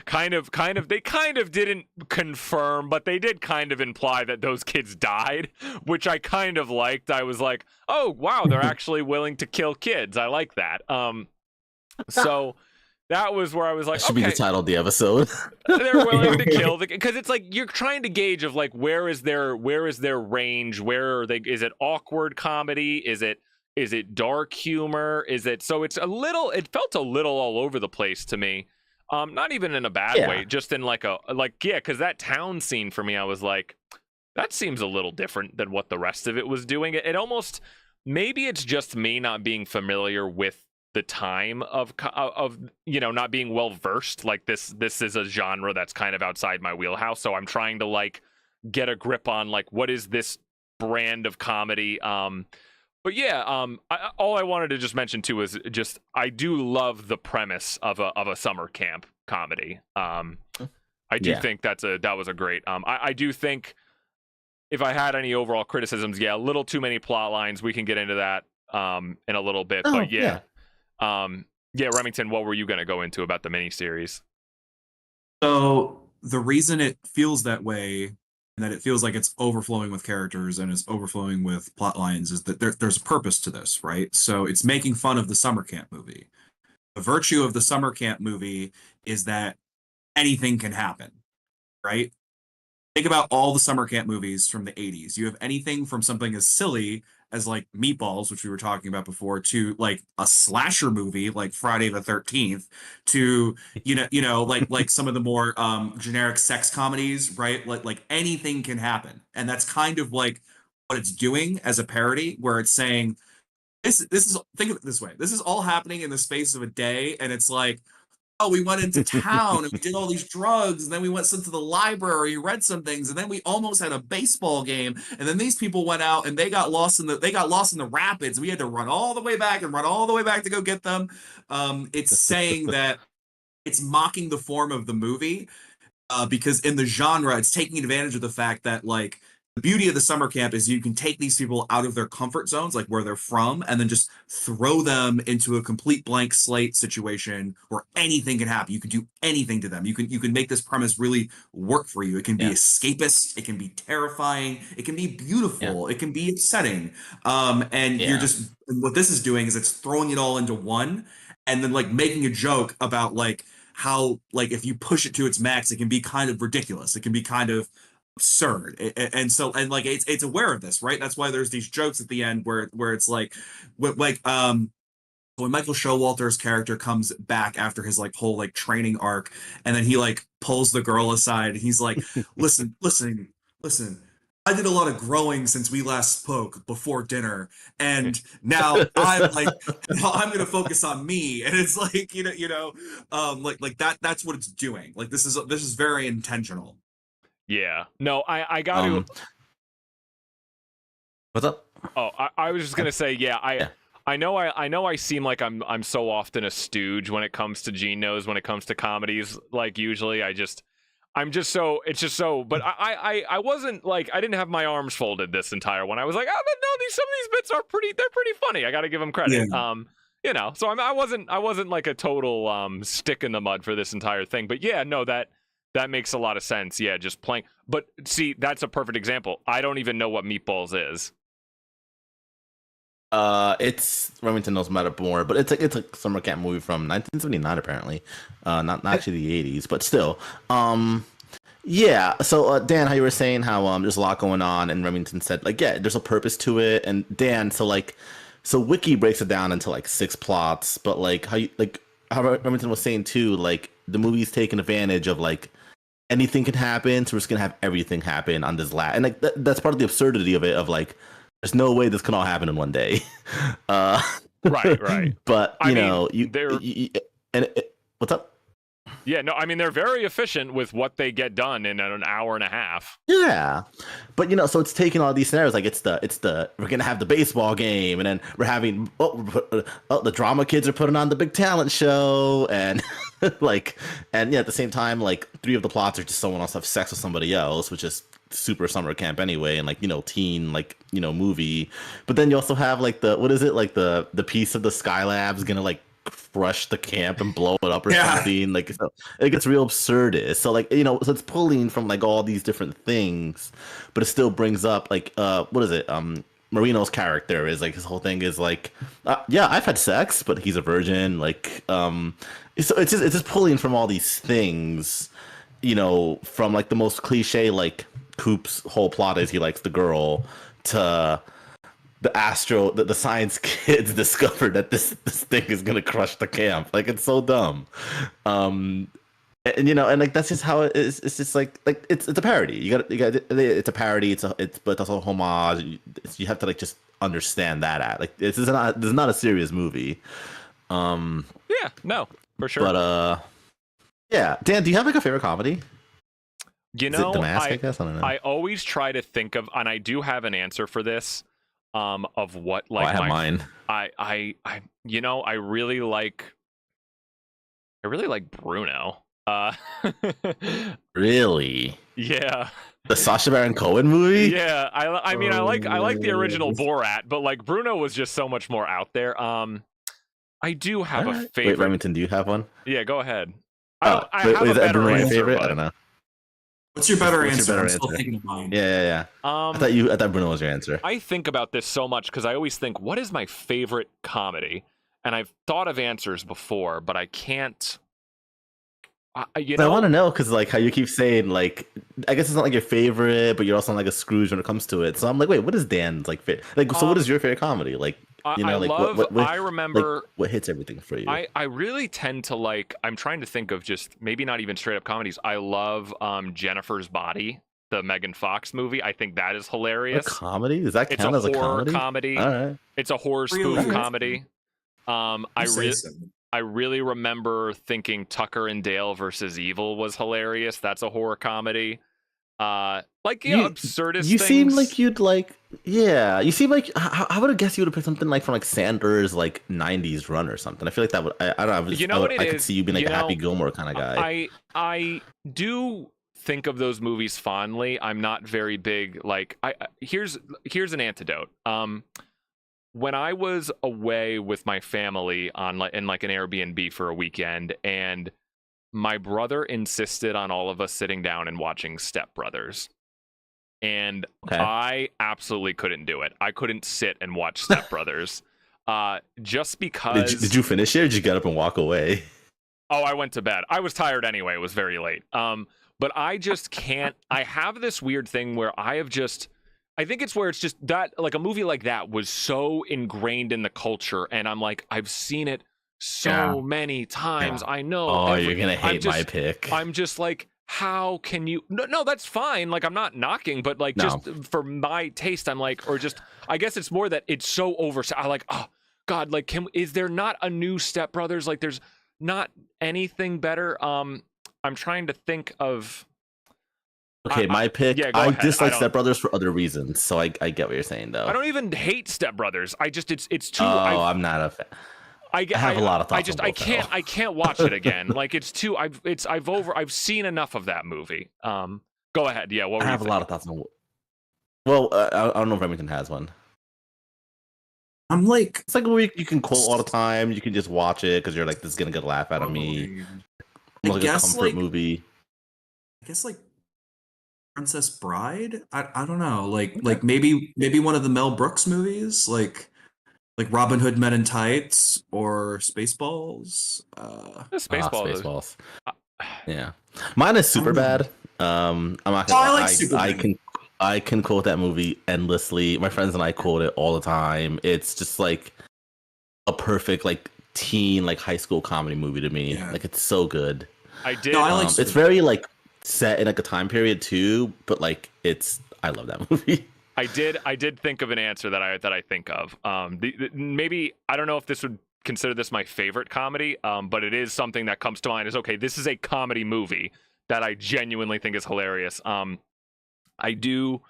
Speaker 3: kind of didn't confirm, but they did kind of imply that those kids died, which I kind of liked. I was like, oh wow, they're actually willing to kill kids. I like that. So that was where I was like,
Speaker 2: that should be the title of the episode.
Speaker 3: They're willing to kill because it's like you're trying to gauge of like where is their range, where are they, is it awkward comedy, is it dark humor, is it, so it felt a little all over the place to me. Not even in a bad way, just in because that town scene for me, I was like, that seems a little different than what the rest of it was doing. It almost, maybe it's just me not being familiar with the time of not being well versed. Like this is a genre that's kind of outside my wheelhouse, so I'm trying to like get a grip on like what is this brand of comedy. But yeah, all I wanted to just mention too is just I do love the premise of a summer camp comedy. I do think that was a great. I do think if I had any overall criticisms, a little too many plot lines. We can get into that in a little bit, but Remington, what were you going to go into about the miniseries?
Speaker 1: So the reason it feels that way, and that it feels like it's overflowing with characters and it's overflowing with plot lines, is that there's a purpose to this, right? So it's making fun of the summer camp movie. The virtue of the summer camp movie is that anything can happen, right? Think about all the summer camp movies from the 80s. You have anything from something as silly as like Meatballs, which we were talking about before, to like a slasher movie like Friday the 13th, to like some of the more generic sex comedies, right? Like anything can happen. And that's kind of like what it's doing as a parody, where it's saying this is, think of it this way, this is all happening in the space of a day, and it's like, oh, we went into town and we did all these drugs, and then we went to the library, read some things, and then we almost had a baseball game, and then these people went out and they got lost in the rapids, and we had to run all the way back to go get them. It's saying that it's mocking the form of the movie, because in the genre, it's taking advantage of the fact that like the beauty of the summer camp is you can take these people out of their comfort zones, like where they're from, and then just throw them into a complete blank slate situation where anything can happen. You can do anything to them. You can make this premise really work for you. It can be escapist, it can be terrifying, it can be beautiful, it can be upsetting. You're just, what this is doing is it's throwing it all into one, and then like making a joke about like how like if you push it to its max, it can be kind of ridiculous. It can be kind of absurd, and like it's aware of this, right? That's why there's these jokes at the end where it's like when Michael Showalter's character comes back after his like whole like training arc, and then he like pulls the girl aside and he's like, listen, I did a lot of growing since we last spoke before dinner, and now I'm gonna focus on me. And it's like like that's what it's doing. Like this is very intentional.
Speaker 3: Yeah. No, I got to.
Speaker 2: What's up?
Speaker 3: Oh, I was just gonna say, I know I seem like I'm so often a stooge when it comes to Gene Knows, when it comes to comedies. Like usually I'm just so, it's just so, but I wasn't like, I didn't have my arms folded this entire one. I was like, oh no, some of these bits they're pretty funny. I got to give them credit. Yeah. So I wasn't like a total stick in the mud for this entire thing. But yeah, no, that makes a lot of sense. Yeah, just playing. But see, that's a perfect example. I don't even know what Meatballs is.
Speaker 2: It's Remington knows about it more, but it's a summer camp movie from 1979 apparently. Not actually the 80s, but still. Yeah. So Dan, how you were saying how there's a lot going on, and Remington said like there's a purpose to it, and Dan, so Wiki breaks it down into like 6 plots, but like how you like how Remington was saying too, like the movie's taking advantage of like anything can happen, so we're just gonna have everything happen on this and like that's part of the absurdity of it. Of like, there's no way this can all happen in one day.
Speaker 3: Right.
Speaker 2: But
Speaker 3: I
Speaker 2: you
Speaker 3: mean,
Speaker 2: know, what's up?
Speaker 3: Yeah, no, I mean they're very efficient with what they get done in an hour and a half.
Speaker 2: Yeah, but you know, so it's taking all these scenarios. Like it's the we're gonna have the baseball game, and then we're having the drama kids are putting on the big talent show, and and yeah, at the same time, like 3 of the plots are just someone else have sex with somebody else, which is super summer camp anyway, and like, you know, teen, like, you know, movie. But then you also have like the piece of the Skylab's gonna like crush the camp and blow it up or something. Like, so it gets real absurdist. So like, you know, so it's pulling from like all these different things, but it still brings up like what is it? Marino's character is like, his whole thing is like, yeah, I've had sex, but he's a virgin. Like, so it's just pulling from all these things, you know, from like the most cliche, like Coop's whole plot is he likes the girl, to the science kids discovered that this thing is gonna crush the camp. Like, it's so dumb. And you know, and like that's just how it is. It's just like it's a parody. You got it's a parody. But it's also a homage. You have to like just understand that like this is not a serious movie.
Speaker 3: Yeah, no, for sure.
Speaker 2: But yeah, Dan, do you have like a favorite comedy?
Speaker 3: You know,
Speaker 2: The Mask, I guess? I don't know.
Speaker 3: I always try to think of, and I do have an answer for this, of what like
Speaker 2: I have mine.
Speaker 3: I you know, I really like Bruno.
Speaker 2: Really?
Speaker 3: Yeah.
Speaker 2: The Sacha Baron Cohen movie?
Speaker 3: Yeah, I mean, I like the original Borat, but like Bruno was just so much more out there. I do have a favorite.
Speaker 2: Wait, Remington, do you have one?
Speaker 3: Yeah, go ahead.
Speaker 2: I have a better answer. Favorite? I don't know.
Speaker 1: What's your better answer?
Speaker 2: Your
Speaker 1: I'm
Speaker 2: better
Speaker 1: still
Speaker 2: answer?
Speaker 1: thinking of mine.
Speaker 2: Yeah. I thought Bruno was your answer.
Speaker 3: I think about this so much because I always think, what is my favorite comedy? And I've thought of answers before, but I can't. You know,
Speaker 2: I want to know because like how you keep saying like, I guess it's not like your favorite, but you're also not like a Scrooge when it comes to it. So I'm like, wait, what is Dan's like favorite? Like, so what is your favorite comedy? Like, you know,
Speaker 3: I remember
Speaker 2: like, what hits everything for you.
Speaker 3: I really tend to like. I'm trying to think of just maybe not even straight up comedies. I love Jennifer's Body, the Megan Fox movie. I think that is hilarious.
Speaker 2: A comedy? Does that count as a
Speaker 3: horror
Speaker 2: comedy? All right.
Speaker 3: It's a horror spoof comedy. I really remember thinking Tucker and Dale versus Evil was hilarious. That's a horror comedy. Absurdist
Speaker 2: You
Speaker 3: things.
Speaker 2: seem like you'd like, yeah. You seem like, I would have guessed you would have picked something like from like Sanders like 90s run or something. I feel like that would, I don't know. I could see you being like a Happy Gilmore kind of guy.
Speaker 3: I do think of those movies fondly. I'm not very big. Like, here's an antidote. When I was away with my family in like an Airbnb for a weekend, and my brother insisted on all of us sitting down and watching Step Brothers, and I absolutely couldn't do it. I couldn't sit and watch Step Brothers, just because.
Speaker 2: Did you finish it, or did you get up and walk away?
Speaker 3: Oh, I went to bed. I was tired anyway. It was very late. But I just can't. I have this weird thing where I think it's where it's just that, like, a movie like that was so ingrained in the culture, and I'm like, I've seen it so many times. I know.
Speaker 2: Oh, you're gonna hate my pick.
Speaker 3: I'm just like, how can you? No, that's fine. Like, I'm not knocking, but like, just for my taste, I'm like, or just, I guess it's more that it's so I like, oh God, like, is there not a new Step Brothers? Like, there's not anything better. I'm trying to think of.
Speaker 2: Okay, my pick.
Speaker 3: Yeah,
Speaker 2: I dislike Step Brothers for other reasons, so I get what you're saying though.
Speaker 3: I don't even hate Step Brothers. I just it's too.
Speaker 2: Oh, I'm not a fan. I have a lot of thoughts.
Speaker 3: I can't watch it again. Like, it's too. I've seen enough of that movie. Go ahead. Yeah. What were
Speaker 2: I have a lot of thoughts on. Well, I don't know if Remington has one.
Speaker 1: I'm like,
Speaker 2: it's like a movie you can quote all the time. You can just watch it because you're like, this is gonna get a laugh out of me.
Speaker 1: I
Speaker 2: guess a comfort movie.
Speaker 1: I guess like Princess Bride. I don't know. Like maybe one of the Mel Brooks movies, like Robin Hood Men in Tights or Spaceballs.
Speaker 3: Spaceballs.
Speaker 2: Yeah, mine is Superbad. I'm not gonna.
Speaker 1: I like Superbad.
Speaker 2: I can quote that movie endlessly. My friends and I quote it all the time. It's just like a perfect like teen like high school comedy movie to me.
Speaker 1: Yeah.
Speaker 2: Like it's so good.
Speaker 3: I did.
Speaker 1: No, I like
Speaker 2: It's very like set in like a time period too, but like I love that movie.
Speaker 3: I did think of an answer that I think of. Maybe I don't know if this would consider this my favorite comedy, but it is something that comes to mind. Is okay. This is a comedy movie that I genuinely think is hilarious. I do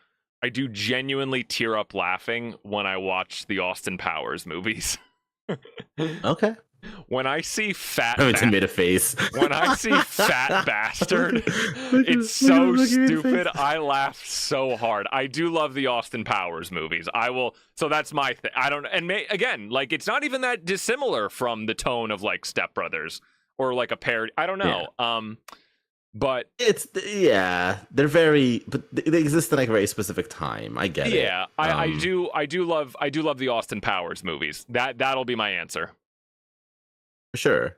Speaker 3: genuinely tear up laughing when I watch the Austin Powers movies.
Speaker 2: Okay.
Speaker 3: When I see
Speaker 2: Remington made a face.
Speaker 3: when I see Fat Bastard, it's so stupid. I laugh so hard. I do love the Austin Powers movies. I will. So that's my thing. I don't. And again, like it's not even that dissimilar from the tone of like Step Brothers or like a parody. I don't know. Yeah. But
Speaker 2: they're very, but they exist in like a very specific time. I get it.
Speaker 3: Yeah, I do love the Austin Powers movies. That'll be my answer.
Speaker 2: For sure.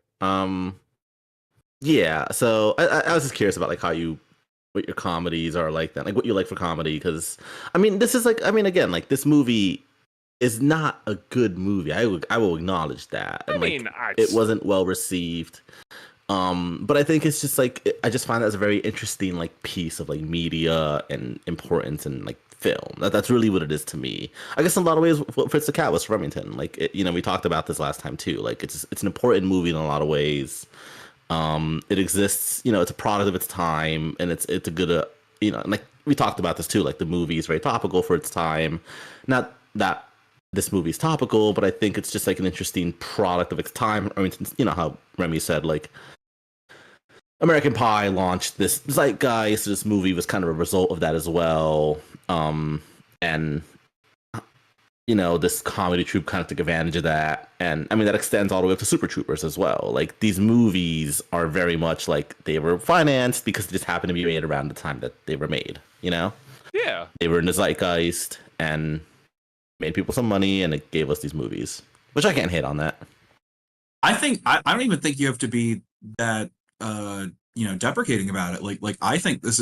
Speaker 2: Yeah. So I was just curious about like what your comedies are like then, like what you like for comedy, because I mean this is like again like this movie is not a good movie. I will acknowledge that. And, it wasn't well received. But I think it's just like I just find that as a very interesting like piece of like media and importance and like film. That's really what it is to me. I guess in a lot of ways, what Fritz the Cat was Remington. Like we talked about this last time too. Like it's an important movie in a lot of ways. It exists. It's a product of its time, and it's a good. Like we talked about this too. Like the movie is very topical for its time. Not that this movie is topical, but I think it's just like an interesting product of its time. I mean, how Remy said like. American Pie launched this zeitgeist. This movie was kind of a result of that as well. And this comedy troupe kind of took advantage of that. And I mean, that extends all the way up to Super Troopers as well. Like these movies are very much like they were financed because they just happened to be made around the time that they were made,
Speaker 3: Yeah.
Speaker 2: They were in the zeitgeist and made people some money, and it gave us these movies, which I can't hate on that.
Speaker 1: I think I don't even think you have to be that deprecating about it. Like I think this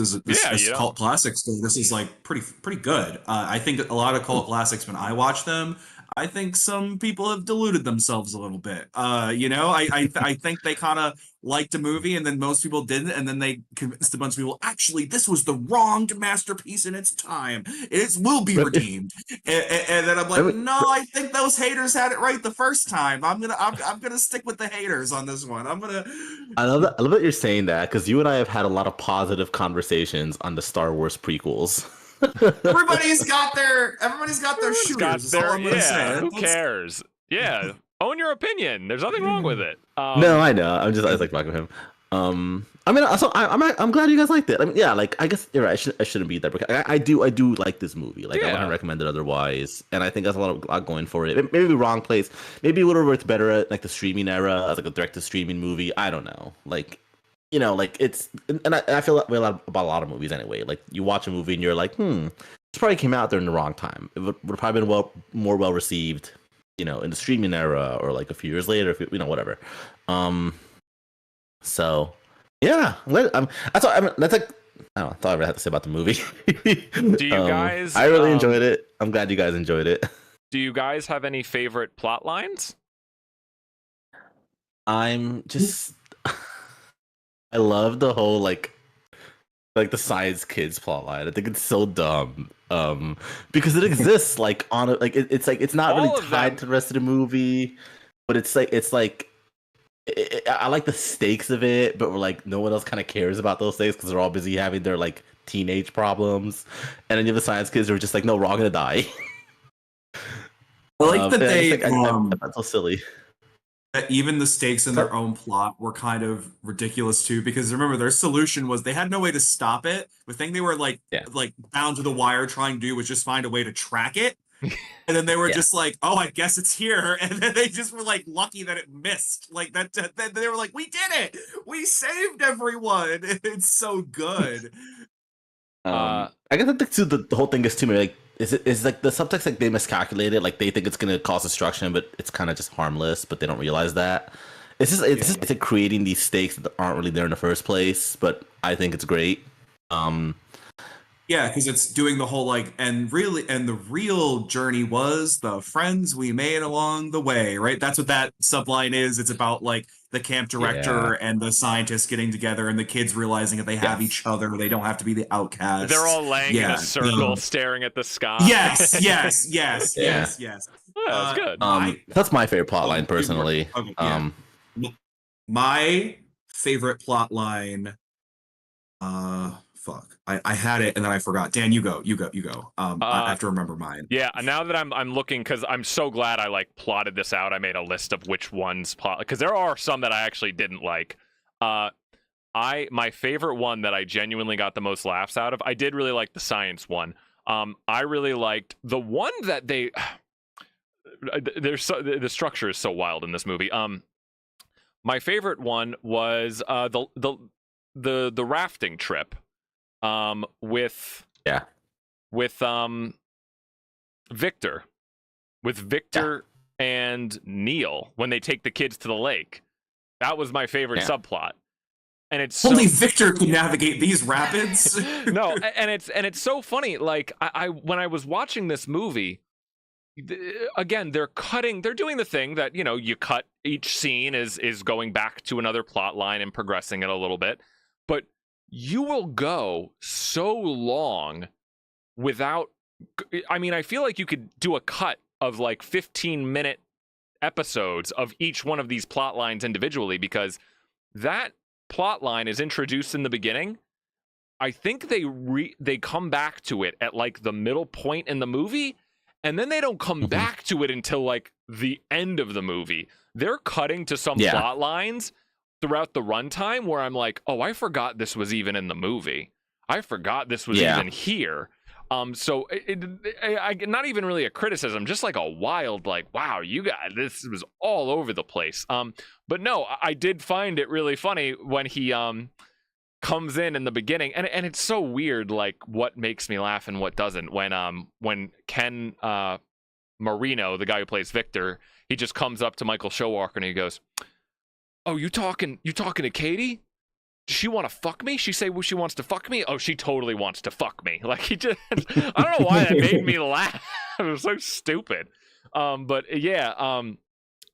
Speaker 1: cult classics. So this is like pretty good. I think a lot of cult classics, when I watch them, I think some people have deluded themselves a little bit. I think they kind of liked a movie, and then most people didn't, and then they convinced a bunch of people, actually, this was the wronged masterpiece in its time. It will be redeemed. And then I'm like, no, I think those haters had it right the first time. I'm gonna stick with the haters on this one. I love
Speaker 2: that you're saying that, because you and I have had a lot of positive conversations on the Star Wars prequels.
Speaker 1: Everybody's got their shooters.
Speaker 3: Who cares? Yeah, own your opinion. There's nothing wrong with it.
Speaker 2: No, I know. I was like talking to him. I mean, so I'm glad you guys liked it. I mean, yeah, like I guess you're right. I shouldn't be that. I do like this movie. Like I wouldn't recommend it otherwise, and I think that's a lot going for it. Maybe wrong place. Maybe it would have worked better at like the streaming era, as like a direct to streaming movie. I don't know. Like. Like it's, and I feel that way about a lot of movies anyway. Like you watch a movie and you're like, this probably came out during the wrong time. It would have probably been more well received, in the streaming era or like a few years later, whatever. So yeah, that's all. That's like, I don't know. That's all I really have to say about the movie.
Speaker 3: Do you guys?
Speaker 2: I really enjoyed it. I'm glad you guys enjoyed it.
Speaker 3: Do you guys have any favorite plot lines?
Speaker 2: I'm just. I love the whole like the science kids plotline. I think it's so dumb. Because it exists like on a, like it's like it's not really tied to the rest of the movie, but it's like I like the stakes of it, but we're like no one else kind of cares about those stakes because they're all busy having their like teenage problems, and then you have the science kids who are just like, no, we're all gonna die.
Speaker 1: I like that they.
Speaker 2: That's so silly.
Speaker 1: Even the stakes in their own plot were kind of ridiculous too, because remember their solution was they had no way to stop it. The thing they were like bound to the wire trying to do was just find a way to track it. And then they were just like, oh, I guess it's here. And then they just were like lucky that it missed. Like that they were like, we did it. We saved everyone. It's so good.
Speaker 2: I guess I think too the whole thing is too like is like the subtext, like they miscalculated, like they think it's gonna cause destruction, but it's kind of just harmless, but they don't realize that. It's like creating these stakes that aren't really there in the first place, but I think it's great.
Speaker 1: Yeah, because it's doing the whole like, and really, and the real journey was the friends we made along the way, right? That's what that subline is. It's about like the camp
Speaker 2: Yeah.
Speaker 1: director and the scientists getting together and the kids realizing that they have
Speaker 2: Yes.
Speaker 1: each other. They don't have to be the
Speaker 3: They're
Speaker 1: outcasts.
Speaker 3: all laying in a
Speaker 1: Yeah.
Speaker 3: circle, staring at the sky.
Speaker 1: Yes, yes, yes,
Speaker 2: Yeah.
Speaker 1: yes, yes.
Speaker 3: Yeah, that's good.
Speaker 2: That's my favorite plot line
Speaker 1: Oh, you were-
Speaker 2: personally.
Speaker 1: okay, yeah. My favorite plot line, fuck. I had it and then I forgot. Dan, you go. I have to remember mine.
Speaker 3: Yeah, now that I'm looking, because I'm so glad I like plotted this out. I made a list of which ones plot, because there are some that I actually didn't like. My favorite one that I genuinely got the most laughs out of. I did really like the science one. I really liked the one that they. The structure is so wild in this movie. My favorite one was the rafting trip. With Victor, and Neil when they take the kids to the lake. That was my favorite subplot, and it's
Speaker 1: only Victor can navigate these rapids.
Speaker 3: No, and it's so funny. Like I when I was watching this movie, again, they're doing the thing that, you know, you cut each scene is going back to another plot line and progressing it a little bit, but you will go so long without. I mean, I feel like you could do a cut of like 15-minute episodes of each one of these plot lines individually, because that plot line is introduced in the beginning. I think they come back to it at like the middle point in the movie, and then they don't come back to it until like the end of the movie. They're cutting to some plot lines throughout the runtime where I'm like, oh, I forgot this was even in the movie. I forgot this was even here. So I not even really a criticism, just like a wild, like, wow, you guys, this was all over the place. But no, I did find it really funny when he comes in the beginning, and it's so weird, like what makes me laugh and what doesn't. When Ken Marino, the guy who plays Victor, he just comes up to Michael Showalker and he goes, "Oh, you talking to Katie? Does she want to fuck me? She say, well, she wants to fuck me? Oh, she totally wants to fuck me." Like, he just, I don't know why that made me laugh. It was so stupid. But yeah,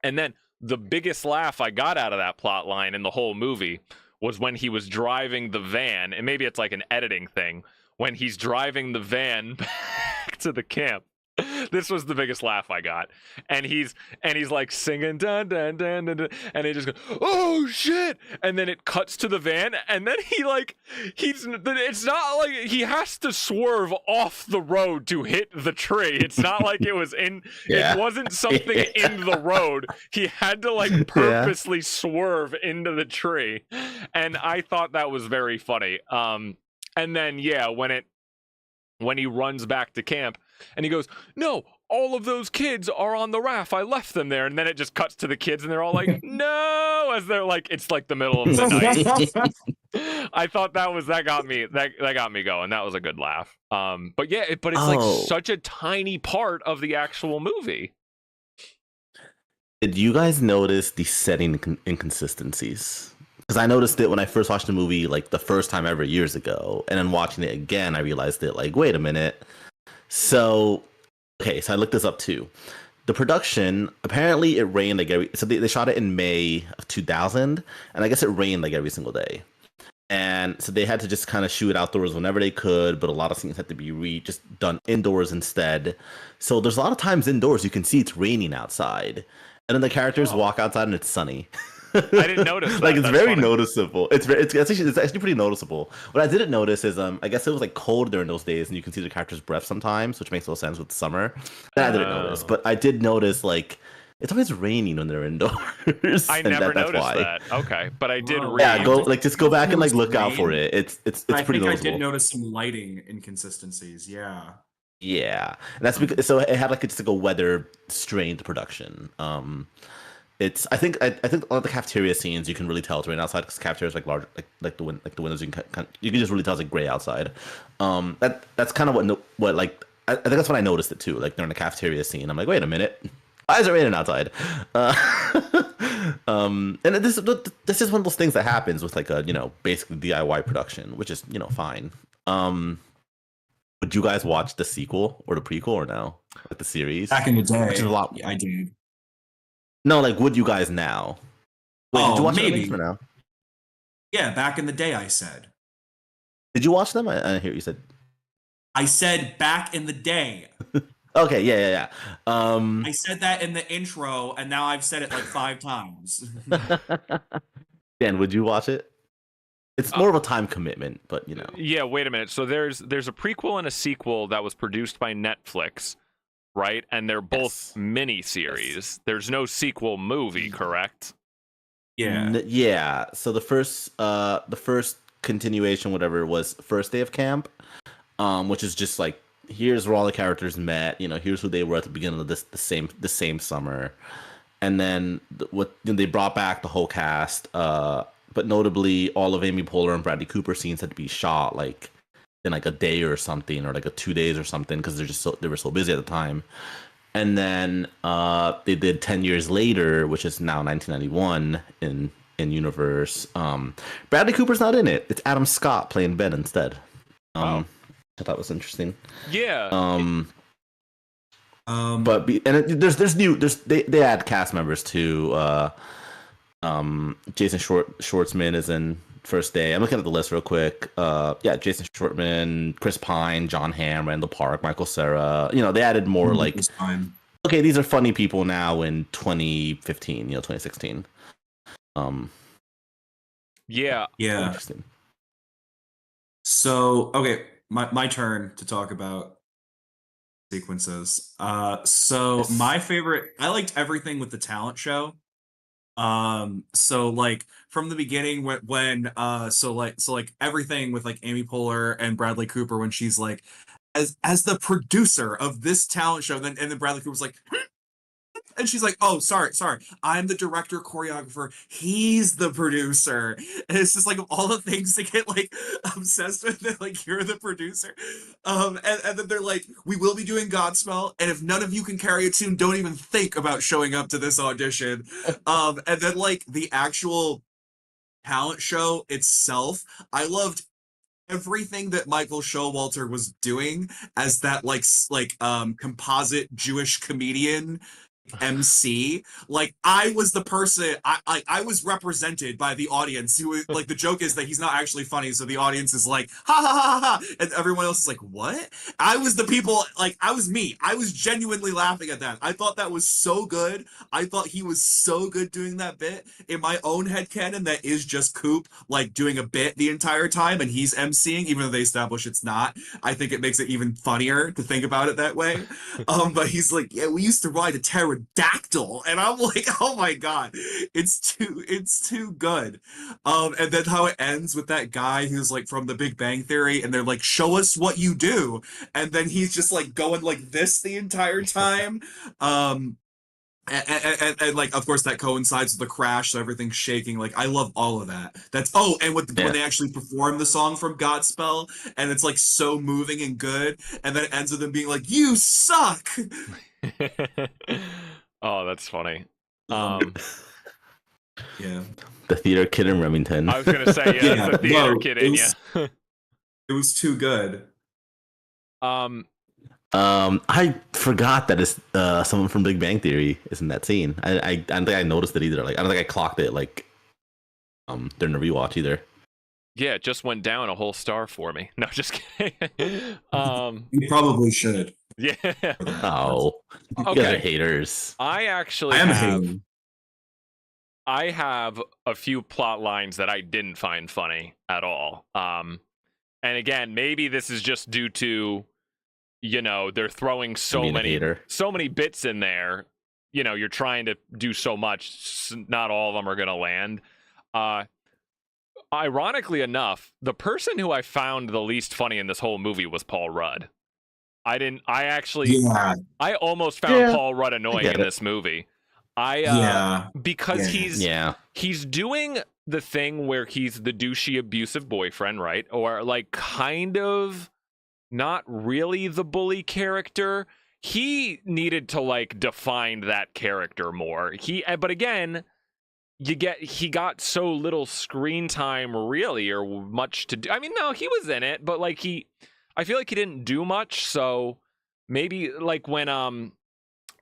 Speaker 3: and then the biggest laugh I got out of that plot line in the whole movie was when he was driving the van, and maybe it's like an editing thing, when he's driving the van back to the camp. This was the biggest laugh I got, and he's like singing dun dun dun dun, dun, and he just goes, "Oh shit!" And then it cuts to the van, and then it's not like he has to swerve off the road to hit the tree. It's not like it was it wasn't something in the road. He had to like purposely swerve into the tree, and I thought that was very funny. And then when he runs back to camp. And he goes, "No, all of those kids are on the raft. I left them there." And then it just cuts to the kids, and they're all like, "No," as they're like, it's like the middle of the night. I thought that got me going. That was a good laugh. But yeah, it's like such a tiny part of the actual movie.
Speaker 2: Did you guys notice the setting inconsistencies? Because I noticed it when I first watched the movie, like the first time ever years ago, and then watching it again, I realized it. Like, wait a minute. So I looked this up too. The production, apparently it rained like so they shot it in May of 2000, and I guess it rained like every single day. And so they had to just kind of shoot outdoors whenever they could, but a lot of scenes had to be just done indoors instead. So there's a lot of times indoors you can see it's raining outside, and then the characters walk outside and it's sunny.
Speaker 3: I didn't notice that.
Speaker 2: Like, it's
Speaker 3: That's
Speaker 2: very
Speaker 3: funny.
Speaker 2: noticeable. It's actually pretty noticeable. What I didn't notice is I guess it was like cold during those days, and you can see the character's breath sometimes, which makes no sense with summer. That I didn't notice, but I did notice like it's always raining when they're indoors.
Speaker 3: I never noticed that. Okay, but I did read.
Speaker 2: Yeah, just go back and like look out for it. It's pretty noticeable.
Speaker 1: I did notice some lighting inconsistencies. Yeah,
Speaker 2: and that's because it had like just like a weather strained production. I think a lot of the cafeteria scenes you can really tell it's raining outside because cafeteria is like large, like the windows you can just really tell it's like gray outside. That's kind of what I think that's when I noticed it too. Like during the cafeteria scene, I'm like, wait a minute, why is it raining outside? And this is one of those things that happens with like a basically DIY production, which is fine. would you guys watch the sequel or the prequel or no? Like the series?
Speaker 1: Back in the day,
Speaker 2: Which is a lot.
Speaker 1: yeah, I did.
Speaker 2: No, like would you guys now? Wait, did you watch
Speaker 1: maybe.
Speaker 2: it or now?
Speaker 1: Yeah, back in the day, I said.
Speaker 2: Did you watch them? I didn't hear you said.
Speaker 1: I said back in the day.
Speaker 2: Okay, yeah.
Speaker 1: I said that in the intro, and now I've said it like 5 times.
Speaker 2: Dan, would you watch it? It's more of a time commitment, but you know.
Speaker 3: Yeah, wait a minute. So there's a prequel and a sequel that was produced by Netflix, right? And they're both mini series. There's no sequel movie, correct?
Speaker 1: Yeah.
Speaker 2: Yeah. So the first continuation, whatever, was First Day of Camp, which is just like here's where all the characters met. You know, here's who they were at the beginning of the same summer, and then they brought back the whole cast. But notably, all of Amy Poehler and Bradley Cooper scenes had to be shot like in like a day or something, or like a 2 days or something, because they were so busy at the time. And then they did 10 years later, which is now 1991 in universe. Bradley Cooper's not in it. It's Adam Scott playing Ben instead. I thought was interesting.
Speaker 3: Yeah.
Speaker 2: But they add cast members too. Jason Schwartzman is in First Day. I'm looking at the list real quick. Jason Schwartzman, Chris Pine, John Hamm, Randall Park, Michael Cera. You know, they added more like, okay, these are funny people now in 2015, 2016.
Speaker 3: Yeah.
Speaker 2: Interesting.
Speaker 1: So, okay, my turn to talk about sequences. So my favorite, I liked everything with the talent show. So like from the beginning when everything with like Amy Poehler and Bradley Cooper when she's like as the producer of this talent show, and then Bradley Cooper's like and she's like, oh, sorry, I'm the director, choreographer, he's the producer. And it's just like all the things to get like obsessed with it, like you're the producer. And then they're like, we will be doing Godspell, and if none of you can carry a tune, don't even think about showing up to this audition. And then like the actual talent show itself, I loved everything that Michael Showalter was doing as that composite Jewish comedian MC. Like I was the person, I was represented by the audience who like the joke is that he's not actually funny, so the audience is like ha ha ha ha, and everyone else is like what? I was the people, like I was me. I was genuinely laughing at that. I thought that was so good. I thought he was so good doing that bit. In my own headcanon, that is just Coop like doing a bit the entire time and he's MCing, even though they establish it's not. I think it makes it even funnier to think about it that way. But he's like, yeah, we used to ride a pterodactyl, and I'm like, oh my god, it's too good. And then how it ends with that guy who's like from The Big Bang Theory, and they're like, show us what you do, and then he's just like going like this the entire time. And like of course that coincides with the crash, so everything's shaking. Like I love all of that. When they actually perform the song from Godspell, and it's like so moving and good, and then it ends with them being like, you suck.
Speaker 3: Oh, that's funny.
Speaker 1: Yeah,
Speaker 2: the theater kid in Remington.
Speaker 3: I was gonna say, yeah, that's the theater kid in you.
Speaker 1: It was too good.
Speaker 2: I forgot that it's someone from Big Bang Theory is in that scene. I don't think I noticed it either. Like I don't think I clocked it like during the rewatch either.
Speaker 3: Yeah, it just went down a whole star for me. No, just kidding.
Speaker 1: You probably should.
Speaker 3: Yeah.
Speaker 2: Oh, you guys are haters.
Speaker 3: I have a few plot lines that I didn't find funny at all. And again, maybe this is just due to, you know, they're throwing so many bits in there. You know, you're trying to do so much, not all of them are gonna land. Ironically enough, the person who I found the least funny in this whole movie was Paul Rudd. I almost found Paul Rudd annoying in this movie. Because he's doing the thing where he's the douchey abusive boyfriend, right? Or like kind of not really the bully character. He needed to like define that character more. But again, he got so little screen time really, or much to do. I mean, no, he was in it, but like I feel like he didn't do much. So maybe like when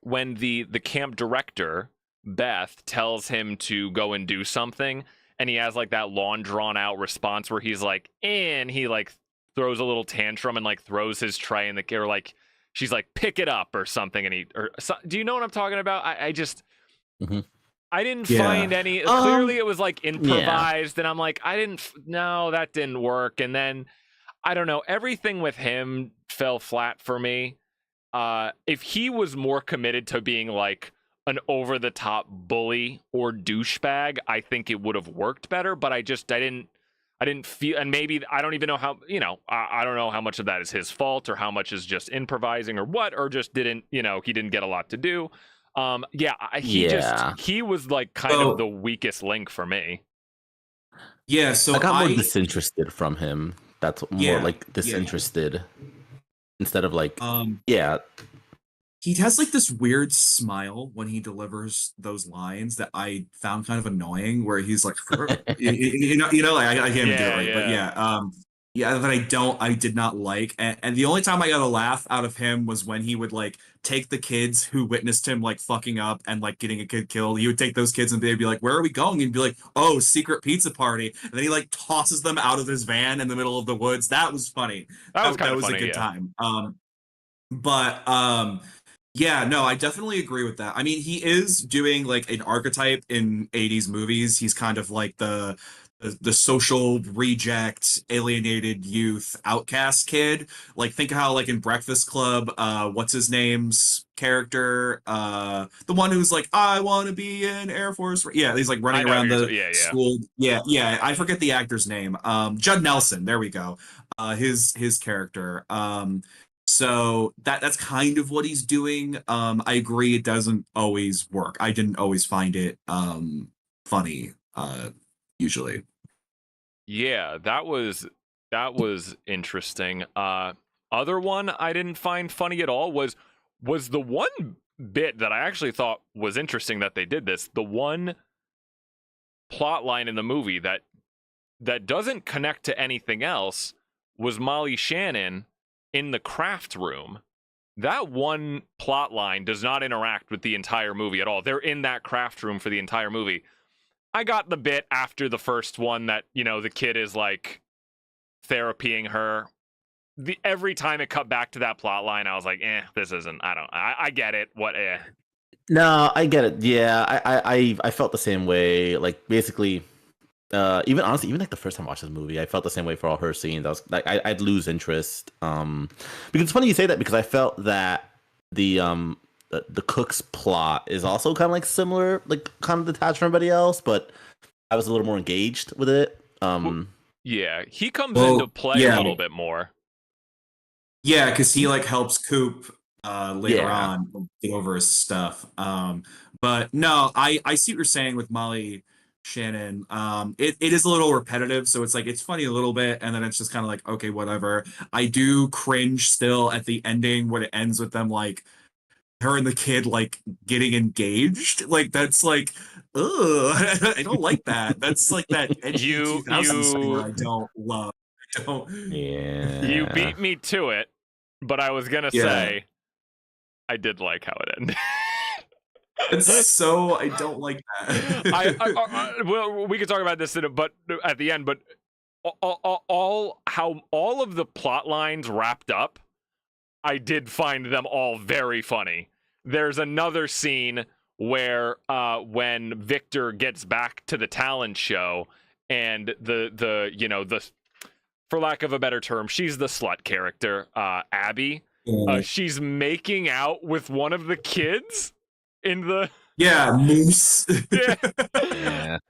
Speaker 3: the camp director Beth tells him to go and do something, and he has like that long drawn out response where he's like, and he like throws a little tantrum and like throws his tray in the or like she's like pick it up or something, and do you know what I'm talking about? I just
Speaker 2: Mhm.
Speaker 3: I didn't
Speaker 1: Yeah.
Speaker 3: find any. Clearly, it was like improvised, and I'm like, no, that didn't work. And then I don't know, everything with him fell flat for me. If he was more committed to being like an over the top bully or douchebag, I think it would have worked better. But I didn't feel, and maybe I don't even know how, I don't know how much of that is his fault or how much is just improvising or what, or just he didn't get a lot to do. He was like kind of the weakest link for me.
Speaker 1: Yeah, so
Speaker 4: I got more disinterested from him. That's more like disinterested instead of like
Speaker 1: he has like this weird smile when he delivers those lines that I found kind of annoying, where he's like, like I can't even do it right, but that I did not like, and the only time I got a laugh out of him was when he would like take the kids who witnessed him like fucking up and like getting a kid killed. He would take those kids and they'd be like, "Where are we going?" And he'd be like, "Oh, secret pizza party," and then he like tosses them out of his van in the middle of the woods. That was funny.
Speaker 3: That was
Speaker 1: funny, a good time. Yeah, no, I definitely agree with that. I mean, he is doing like an archetype in 80s movies. He's kind of like the social reject, alienated youth, outcast kid. Like think of how like in Breakfast Club, what's his name's character? The one who's like, I want to be an Air Force. Yeah, he's like running around the school. Yeah, I forget the actor's name. Judd Nelson. There we go. His character. So that's kind of what he's doing. I agree it doesn't always work. I didn't always find it funny, usually.
Speaker 3: Yeah, that was interesting. Other one I didn't find funny at all was the one bit that I actually thought was interesting that they did this. The one plot line in the movie that doesn't connect to anything else was Molly Shannon in the craft room. That one plot line does not interact with the entire movie at all. They're in that craft room for the entire movie. I got the bit after the first one that, the kid is like therapying her. Every time it cut back to that plot line, I was like, this isn't, I get it.
Speaker 4: No, I get it. Yeah, I felt the same way. Like basically, even like the first time I watched this movie, I felt the same way for all her scenes. I was like, I'd lose interest. Because it's funny you say that, because I felt that the cook's plot is also kind of like similar, like kind of detached from everybody else, but I was a little more engaged with it.
Speaker 3: Yeah, he comes into play a little bit more.
Speaker 1: Yeah, because he like helps Coop later on get over his stuff. But no, I see what you're saying with Molly Shannon. It is a little repetitive, so it's like it's funny a little bit, and then it's just kind of like, okay, whatever. I do cringe still at the ending when it ends with them like her and the kid like getting engaged. Like that's like, ugh, I don't like that. That's like that edgy 2000s thing I don't love.
Speaker 3: You beat me to it, but I was gonna say I did like how it ended.
Speaker 1: It's so I don't like that.
Speaker 3: Well, we could talk about this at the end, but all of the plot lines wrapped up, I did find them all very funny. There's another scene where when Victor gets back to the talent show and the for lack of a better term, she's the slut character, Abby. She's making out with one of the kids in the
Speaker 1: Moose.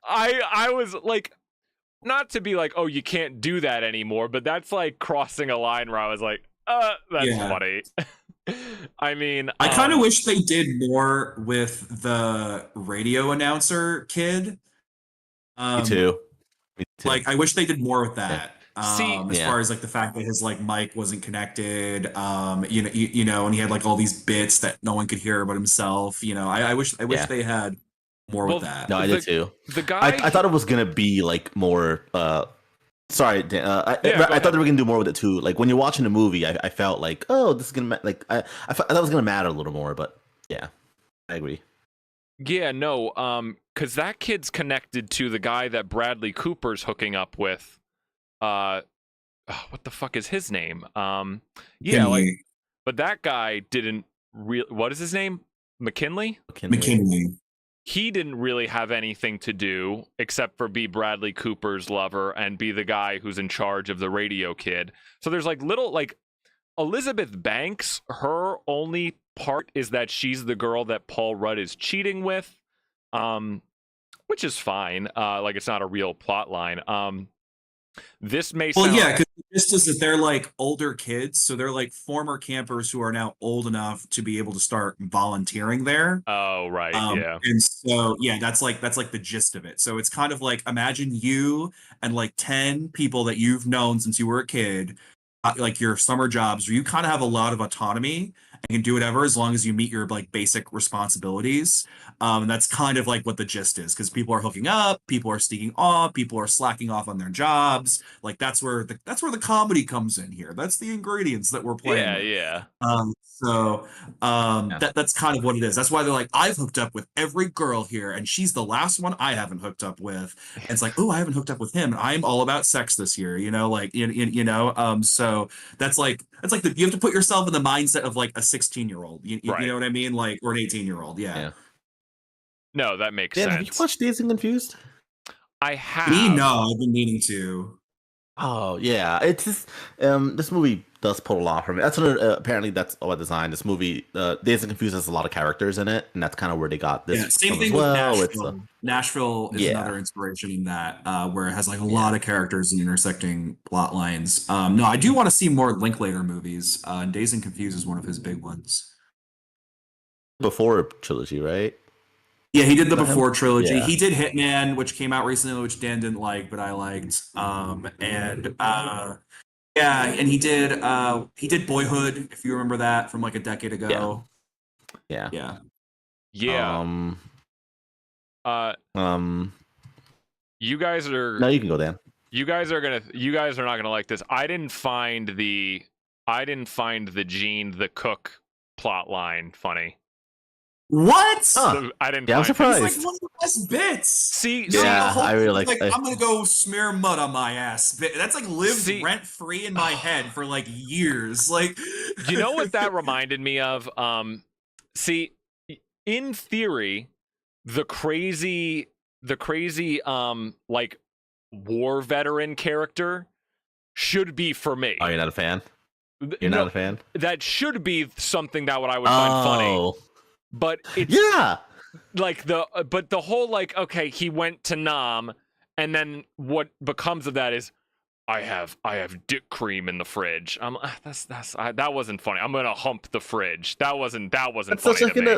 Speaker 3: I was like, not to be like, oh, you can't do that anymore, but that's like crossing a line where I was like, that's funny. I mean,
Speaker 1: I kind of wish they did more with the radio announcer kid.
Speaker 2: Me too.
Speaker 1: Like, I wish they did more with that. As far as like the fact that his like mic wasn't connected, and he had like all these bits that no one could hear but himself. I wish they had more with that.
Speaker 2: No, I did too.
Speaker 3: The guy,
Speaker 2: I thought it was gonna be like more.
Speaker 4: sorry, Dan,
Speaker 3: Yeah,
Speaker 4: I
Speaker 3: go
Speaker 4: thought they were gonna do more with it too. Like when you're watching the movie, I felt like, oh, this is gonna I thought it was gonna matter a little more, but yeah, I agree.
Speaker 3: Yeah, no, because that kid's connected to the guy that Bradley Cooper's hooking up with. What the fuck is his name? Yeah, like,
Speaker 1: McKinley.
Speaker 3: but that guy didn't real. What is his name? McKinley.
Speaker 1: McKinley.
Speaker 3: He didn't really have anything to do except for be Bradley Cooper's lover and be the guy who's in charge of the radio kid. So there's like little like Elizabeth Banks, her only part is that she's the girl that Paul Rudd is cheating with, which is fine. Like it's not a real plot line. This may
Speaker 1: Well,
Speaker 3: sound
Speaker 1: yeah, because just is that they're like older kids, so they're like former campers who are now old enough to be able to start volunteering there.
Speaker 3: oh right, yeah.
Speaker 1: And so yeah, that's like the gist of it. So it's kind of like imagine you and like 10 people that you've known since you were a kid, like your summer jobs, where you kind of have a lot of autonomy and can do whatever as long as you meet your like basic responsibilities. And that's kind of like what the gist is, because people are hooking up, people are sneaking off, people are slacking off on their jobs. Like that's where the comedy comes in here. That's the ingredients that we're playing.
Speaker 3: Yeah,
Speaker 1: with.
Speaker 3: yeah.
Speaker 1: That's kind of what it is. That's why they're like, I've hooked up with every girl here, and she's the last one I haven't hooked up with. And it's like, oh, I haven't hooked up with him, and I'm all about sex this year, like you know. So that's like you have to put yourself in the mindset of like a 16-year-old. You
Speaker 3: Right.
Speaker 1: know what I mean? Like, or an 18-year-old.
Speaker 4: Yeah.
Speaker 3: No, that makes
Speaker 4: Dan,
Speaker 3: sense.
Speaker 4: have you watched Dazed and Confused?
Speaker 3: I have.
Speaker 1: Me, no, I've been meaning to.
Speaker 4: Oh yeah, it's just this movie does pull a lot from it. That's apparently that's all design. This movie, Dazed and Confused, has a lot of characters in it, and that's kind of where they got this.
Speaker 1: Yeah, same
Speaker 4: from
Speaker 1: thing
Speaker 4: as
Speaker 1: with
Speaker 4: well.
Speaker 1: Nashville. Nashville is
Speaker 4: Yeah.
Speaker 1: another inspiration in that, where it has like a lot of characters and intersecting plot lines. No, I do want to see more Linklater movies. And Dazed and Confused is one of his big ones.
Speaker 4: Before trilogy, right?
Speaker 1: Yeah, he did the
Speaker 4: Is that him?
Speaker 1: Before trilogy.
Speaker 4: Yeah.
Speaker 1: He did Hitman, which came out recently, which Dan didn't like, but I liked. Yeah, and he did Boyhood, if you remember that from like a decade ago.
Speaker 4: Yeah.
Speaker 1: Yeah.
Speaker 3: Yeah. You guys are.
Speaker 4: No, you can go, Dan.
Speaker 3: You guys are not gonna like this. I didn't find the Gene the cook plot line funny.
Speaker 1: What?
Speaker 4: Huh.
Speaker 3: I didn't.
Speaker 4: Yeah, I'm
Speaker 3: find
Speaker 4: surprised.
Speaker 1: It's like one of the best bits.
Speaker 3: See,
Speaker 4: Yeah,
Speaker 1: the whole
Speaker 4: I really
Speaker 1: thing,
Speaker 4: like-
Speaker 1: I'm gonna go smear mud on my ass. That's like lived
Speaker 3: See-
Speaker 1: rent free in my head for like years. Like,
Speaker 3: you know what that reminded me of? See, in theory, the crazy like war veteran character should be for me.
Speaker 4: Oh, you're not a fan? You're
Speaker 3: No,
Speaker 4: not a fan?
Speaker 3: that should be something that I would find funny.
Speaker 4: Oh,
Speaker 3: But it's
Speaker 4: yeah.
Speaker 3: like but the whole like, okay, he went to Nam, and then what becomes of that is I have dick cream in the fridge. That wasn't funny. I'm gonna hump the fridge. That wasn't
Speaker 4: That's
Speaker 3: funny
Speaker 4: such
Speaker 3: to me.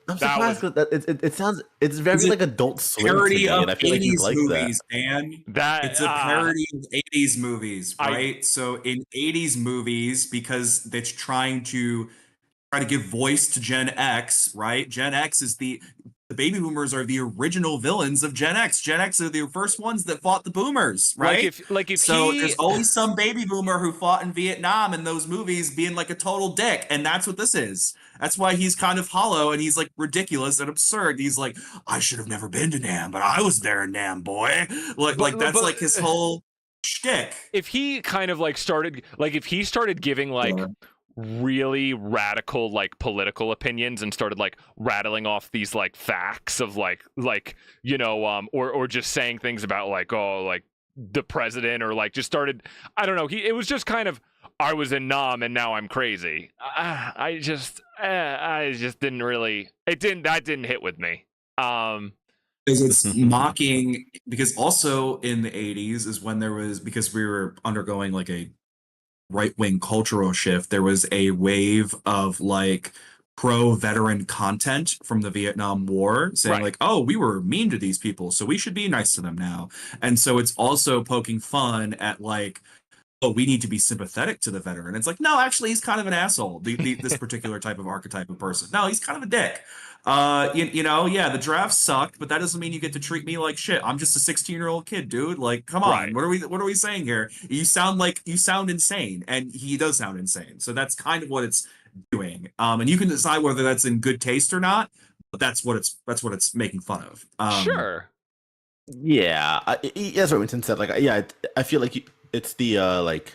Speaker 4: I'm surprised that it sounds it's very
Speaker 1: It's a
Speaker 4: like Adult Swim to
Speaker 1: parody
Speaker 4: me,
Speaker 1: of
Speaker 4: and I feel like
Speaker 1: 80s
Speaker 4: you like
Speaker 1: movies, Dan.
Speaker 3: That
Speaker 1: It's a parody of 80s movies,
Speaker 3: I-
Speaker 1: right? So in 80s movies, because it's trying to give voice to Gen X, right? Gen X is the baby boomers are the original villains of Gen X. Gen X are the first ones that fought the boomers, right?
Speaker 3: Like if
Speaker 1: So
Speaker 3: he,
Speaker 1: there's always some baby boomer who fought in Vietnam in those movies being like a total dick. And that's what this is. That's why he's kind of hollow and he's like ridiculous and absurd. He's like, I should have never been to Nam, but I was there in Nam, boy. Like that's like his whole shtick.
Speaker 3: if he kind of like started like if he started giving like
Speaker 1: Yeah.
Speaker 3: really radical like political opinions and started like rattling off these like facts of like you know or just saying things about like, oh, like the president, or like just started, I don't know, it was just kind of, I was in Nam and now I'm crazy. I just didn't really, that didn't hit with me.
Speaker 1: Because it's mocking, because also in the 80s is when there was, because we were undergoing like a right-wing cultural shift, there was a wave of like pro-veteran content from the Vietnam War saying
Speaker 3: Right.
Speaker 1: like, oh, we were mean to these people, so we should be nice to them now. And so it's also poking fun at like oh, we need to be sympathetic to the veteran. It's like, no, actually, he's kind of an asshole. This particular type of archetype of person. No, he's kind of a dick. Yeah, the draft sucked, but that doesn't mean you get to treat me like shit. I'm just a 16-year-old kid, dude. Like, come on,
Speaker 3: Right.
Speaker 1: what are we saying here? You sound insane, and he does sound insane. So that's kind of what it's doing. And you can decide whether that's in good taste or not. But that's what it's making fun of.
Speaker 3: Sure.
Speaker 4: Yeah, as Remington said, like, yeah, I feel like it's the like,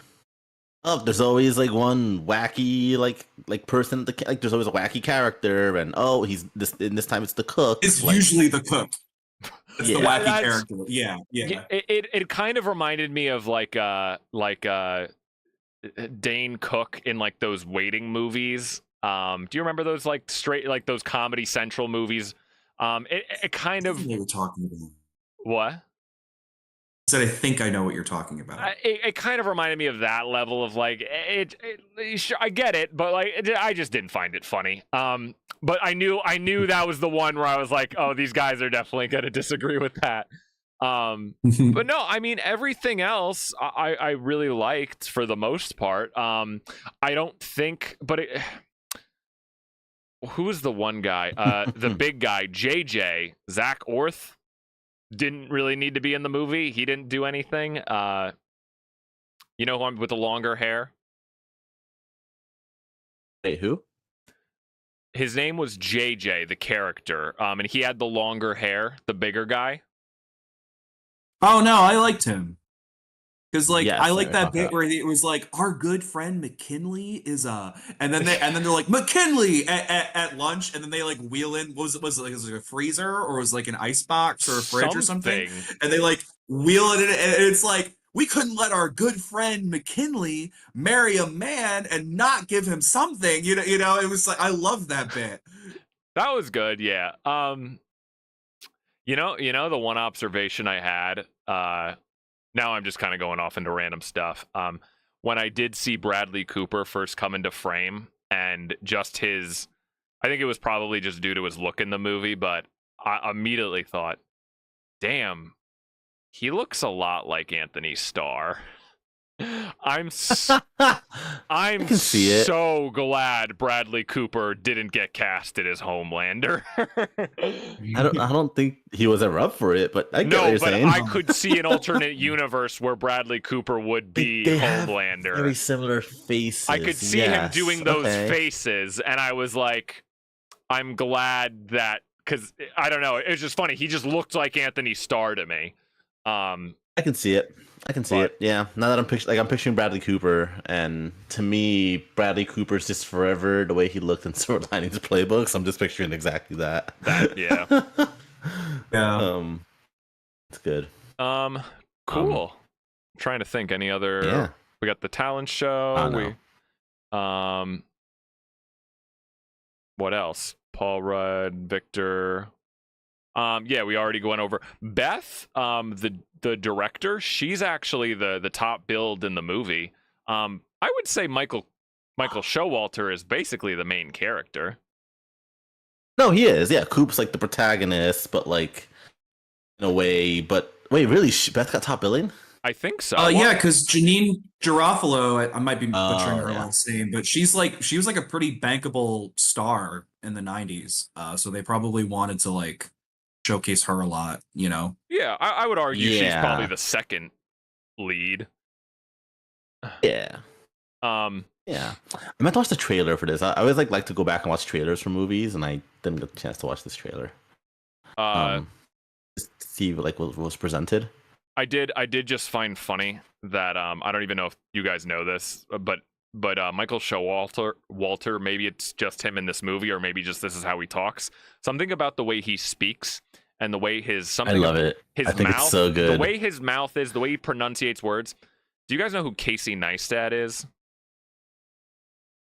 Speaker 4: oh, there's always like one wacky like person, like there's always a wacky character, and oh, he's this time it's the cook.
Speaker 1: It's
Speaker 4: like,
Speaker 1: usually the cook. It's the
Speaker 4: Yeah.
Speaker 1: wacky
Speaker 3: That's-
Speaker 1: character. Yeah.
Speaker 3: It kind of reminded me of like Dane Cook in like those waiting movies. Do you remember those like straight like those Comedy Central movies? It kind
Speaker 1: I
Speaker 3: of
Speaker 1: think you're talking about.
Speaker 3: what?
Speaker 1: I said I think I know what you're talking about.
Speaker 3: It kind of reminded me of that level of like I get it, but like I just didn't find it funny. But I knew that was the one where I was like, oh, these guys are definitely gonna disagree with that. But no, I mean everything else I really liked for the most part. I don't think, but who's the one guy? The big guy, JJ, Zach Orth, didn't really need to be in the movie. He didn't do anything. You know who I'm with the longer hair?
Speaker 4: Wait, who?
Speaker 3: His name was JJ, the character. And he had the longer hair, the bigger guy.
Speaker 1: Oh no, I liked him. Because like
Speaker 4: Yes,
Speaker 1: I like
Speaker 4: I
Speaker 1: that
Speaker 4: recall
Speaker 1: bit
Speaker 4: that.
Speaker 1: where it was like our good friend McKinley is and then they're like McKinley at lunch, and then they like wheel in was it like a freezer or was it like an ice box or a fridge or something, and they like wheel it in, and it's like we couldn't let our good friend McKinley marry a man and not give him something, it was like I love that bit.
Speaker 3: That was good, yeah. You know the one observation I had, now I'm just kind of going off into random stuff. When I did see Bradley Cooper first come into frame, and just I think it was probably just due to his look in the movie, but I immediately thought, damn, he looks a lot like Anthony Starr. I'm
Speaker 4: I can see it.
Speaker 3: so glad Bradley Cooper didn't get casted as Homelander.
Speaker 4: I don't think he was ever up for it, but I get what
Speaker 3: No,
Speaker 4: you're
Speaker 3: but
Speaker 4: saying.
Speaker 3: I could see an alternate universe where Bradley Cooper would be
Speaker 4: They have
Speaker 3: Homelander.
Speaker 4: very similar faces.
Speaker 3: I could see him
Speaker 4: Yes,
Speaker 3: doing those
Speaker 4: okay.
Speaker 3: faces, and I was like, I'm glad that, because I don't know, it's just funny. He just looked like Anthony Starr to me.
Speaker 4: I can see it. I can see
Speaker 3: But-
Speaker 4: it. Yeah. Now that I'm picturing Bradley Cooper, and to me, Bradley Cooper's just forever the way he looked in Silver Linings Playbook. So I'm just picturing exactly that.
Speaker 3: Yeah.
Speaker 1: Yeah.
Speaker 4: It's good.
Speaker 3: Cool. I'm trying to think any other.
Speaker 4: Yeah.
Speaker 3: We got the talent show.
Speaker 4: Oh, no.
Speaker 3: What else? Paul Rudd, Victor. Yeah, we already went over Beth. The director. She's actually the top billed in the movie. I would say Michael Showalter is basically the main character.
Speaker 4: No, he is. Yeah, Coop's like the protagonist, but like in a way. But wait, really? Beth got top billing?
Speaker 3: I think so.
Speaker 1: Yeah, because Janine Garofalo, I might be butchering her
Speaker 4: yeah.
Speaker 1: last name, but she was like a pretty bankable star in the 90s. So they probably wanted to like showcase her a lot,
Speaker 3: Yeah, I would argue she's
Speaker 4: Yeah.
Speaker 3: probably the second lead.
Speaker 4: Yeah. Yeah. I meant to watch the trailer for this. I always like to go back and watch trailers for movies, and I didn't get a chance to watch this trailer. Just to see what was presented.
Speaker 3: I did just find funny that I don't even know if you guys know this, but Michael Showalter, maybe it's just him in this movie, or maybe just this is how he talks. Something about the way he speaks and the way
Speaker 4: I love it.
Speaker 3: his
Speaker 4: I think
Speaker 3: mouth,
Speaker 4: it's so good.
Speaker 3: the way his mouth is, the way he pronunciates words. Do you guys know who Casey Neistat is?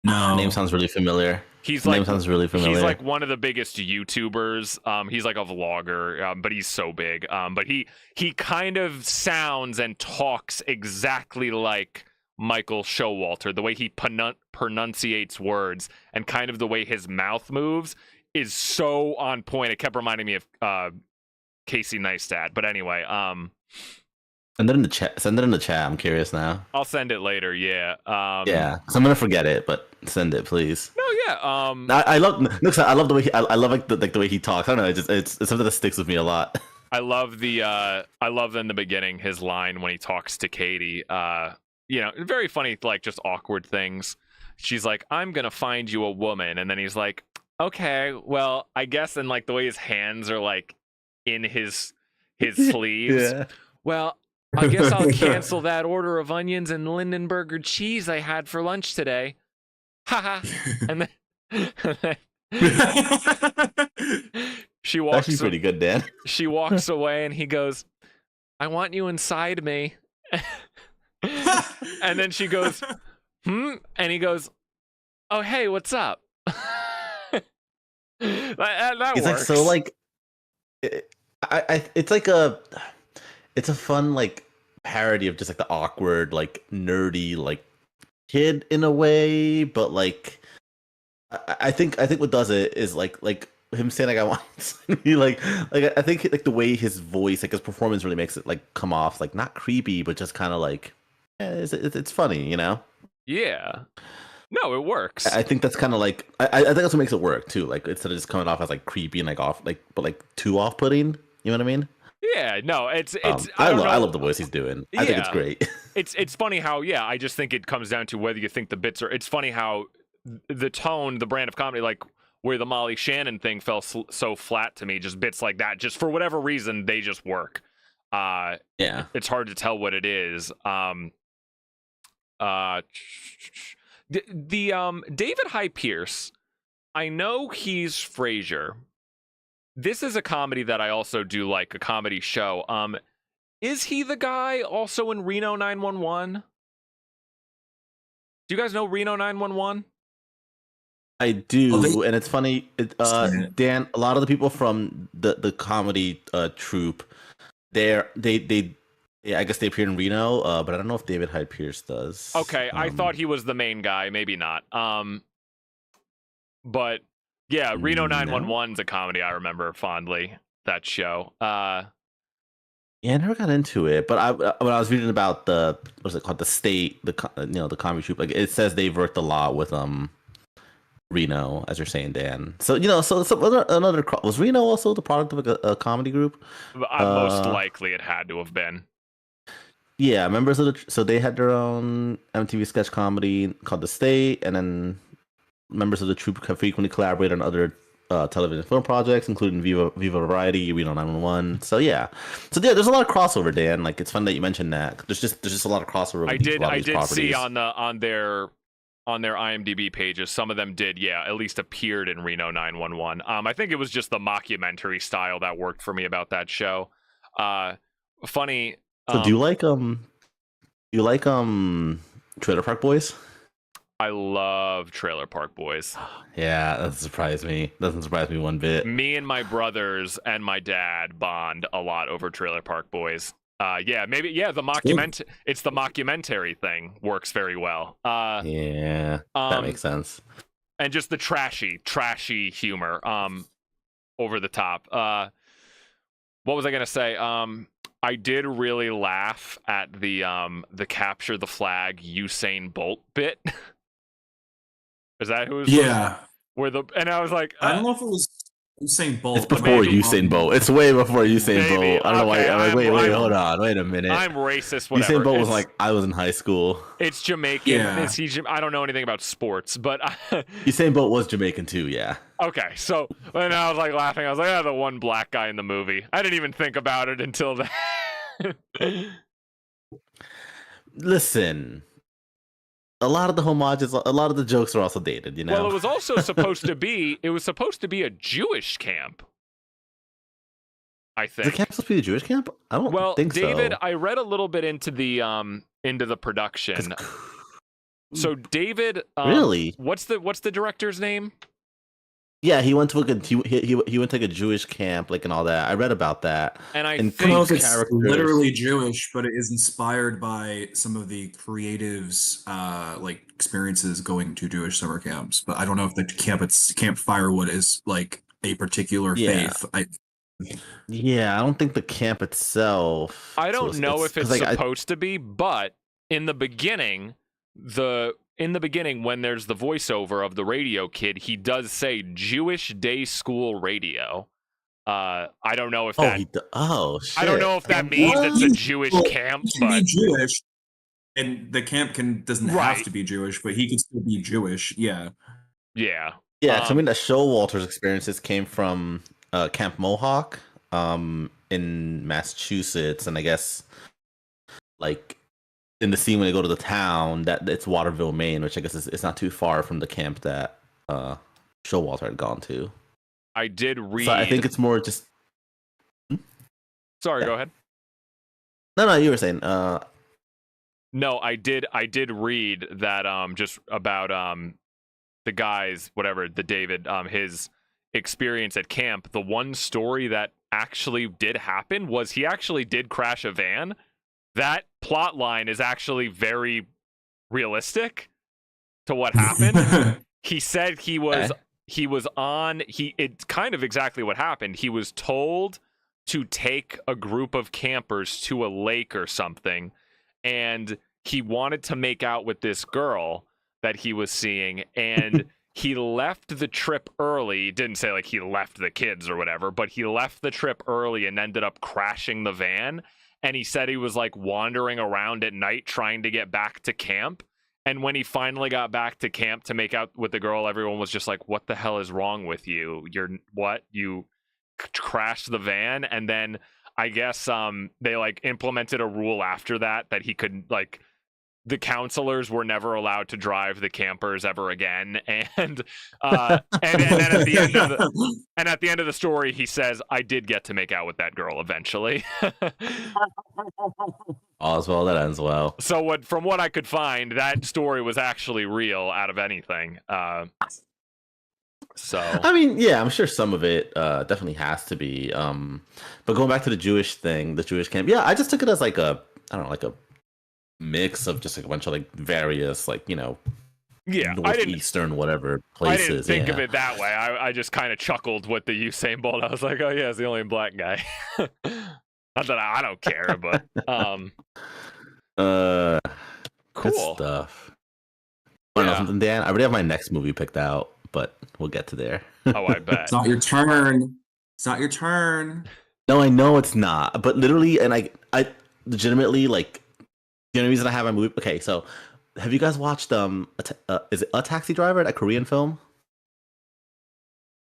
Speaker 1: No.
Speaker 4: Name sounds really familiar.
Speaker 3: He's
Speaker 4: Name
Speaker 3: like
Speaker 4: sounds really familiar.
Speaker 3: He's like one of the biggest YouTubers. He's like a vlogger, but he's so big. But he kind of sounds and talks exactly like Michael Showalter. The way he pronunciates words and kind of the way his mouth moves is so on point. It kept reminding me of Casey Neistat. But anyway,
Speaker 4: Send it in the chat. Send it in the chat. I'm curious now.
Speaker 3: I'll send it later. Yeah.
Speaker 4: Yeah, because I'm gonna forget it, but send it, please.
Speaker 3: No. Yeah.
Speaker 4: I love I love the way I love the way he talks. I don't know. It's something that sticks with me a lot.
Speaker 3: I love in the beginning his line when he talks to Katie. Very funny, like just awkward things. She's like, "I'm gonna find you a woman," and then he's like, "Okay, well, I guess." And like the way his hands are like in his sleeves.
Speaker 4: Yeah.
Speaker 3: Well, I guess I'll cancel that order of onions and Lindenberger cheese I had for lunch today. Haha. And then she walks.
Speaker 4: Actually, pretty good, Dan.
Speaker 3: She walks away, and he goes, "I want you inside me." And then she goes, and he goes, "Oh, hey, what's up?" that
Speaker 4: It's
Speaker 3: works.
Speaker 4: like so like, it's like it's a fun like parody of just like the awkward like nerdy like kid in a way, but like I think what does it is like him saying like I want he like I think like the way his voice like his performance really makes it like come off like not creepy but just kind of like it's funny, you know?
Speaker 3: Yeah. No, it works.
Speaker 4: I think that's kind of like I think that's what makes it work too. Like instead of just coming off as like creepy and like off like but like too off putting. You know what I mean?
Speaker 3: Yeah. No, it's.
Speaker 4: I love the voice he's doing. I think it's great.
Speaker 3: It's funny how I just think it comes down to whether you think the bits are. It's funny how the tone, the brand of comedy, like where the Molly Shannon thing fell so flat to me, just bits like that, just for whatever reason they just work.
Speaker 4: Yeah.
Speaker 3: It's hard to tell what it is. David Hyde Pierce, I know he's Frasier. This is a comedy that I also do like, a comedy show. Is he the guy also in Reno 911? Do you guys know Reno 911?
Speaker 4: I do, and it's funny, Dan. A lot of the people from the comedy troupe, I guess they appeared in Reno, but I don't know if David Hyde Pierce does.
Speaker 3: Okay, I thought he was the main guy. Maybe not. But yeah, Reno 911's a comedy I remember fondly. That show.
Speaker 4: Yeah, I never got into it, but when I was reading about what's it called, the state, the comedy troupe, like it says they've worked a lot with Reno, as you're saying, Dan. So another was Reno also the product of a comedy group?
Speaker 3: Most likely, it had to have been.
Speaker 4: Yeah, members of so they had their own MTV sketch comedy called The State, and then members of the troupe have frequently collaborated on other television film projects, including Viva Variety, Reno 911. So yeah, there's a lot of crossover, Dan. Like it's fun that you mentioned that. There's just a lot of crossover.
Speaker 3: I did see on their IMDb pages, some of them did, at least appeared in Reno 911. I think it was just the mockumentary style that worked for me about that show. Funny.
Speaker 4: So do you like Trailer Park Boys?
Speaker 3: I love Trailer Park Boys.
Speaker 4: Yeah, that doesn't surprise me. Doesn't surprise me one bit.
Speaker 3: Me and my brothers and my dad bond a lot over Trailer Park Boys. The it's the mockumentary thing works very well.
Speaker 4: Yeah, that makes sense.
Speaker 3: And just the trashy humor, over the top. What was I gonna say? I did really laugh at the capture the flag Usain Bolt bit. Is that who was?
Speaker 1: Yeah.
Speaker 3: And I was like,
Speaker 1: I don't know if it was Usain Bolt.
Speaker 4: It's before Usain Bolt. It's way before Usain Bolt. I don't know why. I'm like, wait, hold on, wait a minute.
Speaker 3: I'm racist. Whatever.
Speaker 4: Usain Bolt was like, I was in high school.
Speaker 3: It's Jamaican.
Speaker 1: Yeah.
Speaker 3: I don't know anything about sports, but
Speaker 4: Usain Bolt was Jamaican too. Yeah.
Speaker 3: Okay, so when I was like laughing, I was like, the one black guy in the movie. I didn't even think about it until then.
Speaker 4: Listen, a lot of the homages, a lot of the jokes are also dated, you know.
Speaker 3: Well, it was also supposed to be a Jewish camp, I think.
Speaker 4: The camp supposed to be a Jewish camp? I don't think so.
Speaker 3: David, I read a little bit into the production. So David,
Speaker 4: really?
Speaker 3: What's the director's name?
Speaker 4: Yeah, he went to he went to like a Jewish camp, like and all that. I read about that.
Speaker 3: And I
Speaker 1: don't know if it's literally Jewish, but it is inspired by some of the creatives' like experiences going to Jewish summer camps. But I don't know if the Camp Firewood is like a particular faith.
Speaker 4: Yeah, I don't think the camp itself.
Speaker 3: I don't know if it's
Speaker 4: 'cause, like,
Speaker 3: supposed to be, but in the beginning, when there's the voiceover of the radio kid, he does say Jewish day school radio. I don't know if that.
Speaker 4: shit.
Speaker 3: I don't know if that
Speaker 1: What?
Speaker 3: means it's a Jewish
Speaker 1: Well,
Speaker 3: camp,
Speaker 1: he can
Speaker 3: but
Speaker 1: be Jewish, and the camp doesn't have
Speaker 3: Right.
Speaker 1: to be Jewish, but he could still be Jewish. Yeah.
Speaker 3: yeah.
Speaker 4: Yeah, 'cause I mean, the Showalter's experiences came from Camp Mohawk in Massachusetts, and I guess like in the scene when they go to the town, that it's Waterville, Maine, which I guess is it's not too far from the camp that Showalter had gone to.
Speaker 3: I did read.
Speaker 4: So I think it's more just.
Speaker 3: Sorry,
Speaker 4: Yeah.
Speaker 3: go ahead.
Speaker 4: No, you were saying.
Speaker 3: No, I did read that just about the guys, whatever, the David, his experience at camp. The one story that actually did happen was he actually did crash a van. That plot line is actually very realistic to what happened. He said it's kind of exactly what happened. He was told to take a group of campers to a lake or something, and he wanted to make out with this girl that he was seeing, and he left the trip early. Didn't say like he left the kids or whatever, but he left the trip early and ended up crashing the van. And he said he was like wandering around at night trying to get back to camp. And when he finally got back to camp to make out with the girl, everyone was just like, what the hell is wrong with you? You crashed the van? And then I guess they like implemented a rule after that he could like, the counselors were never allowed to drive the campers ever again. And then at the end of the story, he says, I did get to make out with that girl eventually.
Speaker 4: All's well that ends well.
Speaker 3: So from what I could find, that story was actually real out of anything. So
Speaker 4: I mean, yeah, I'm sure some of it definitely has to be. But going back to the Jewish thing, the Jewish camp, yeah, I just took it as like a mix of just like a bunch of like various like northeastern whatever places.
Speaker 3: I didn't think of it that way. I just kind of chuckled with the Usain Bolt. I was like, oh yeah, it's the only black guy. Not that I don't care, but
Speaker 4: good
Speaker 3: cool
Speaker 4: stuff. I know something, Dan. I already have my next movie picked out, but we'll get to there.
Speaker 3: Oh, I bet.
Speaker 1: It's not your turn. It's not your turn.
Speaker 4: No, I know it's not, but literally, and I legitimately like. The only reason I have my movie. Okay, so have you guys watched is it A Taxi Driver, that Korean film?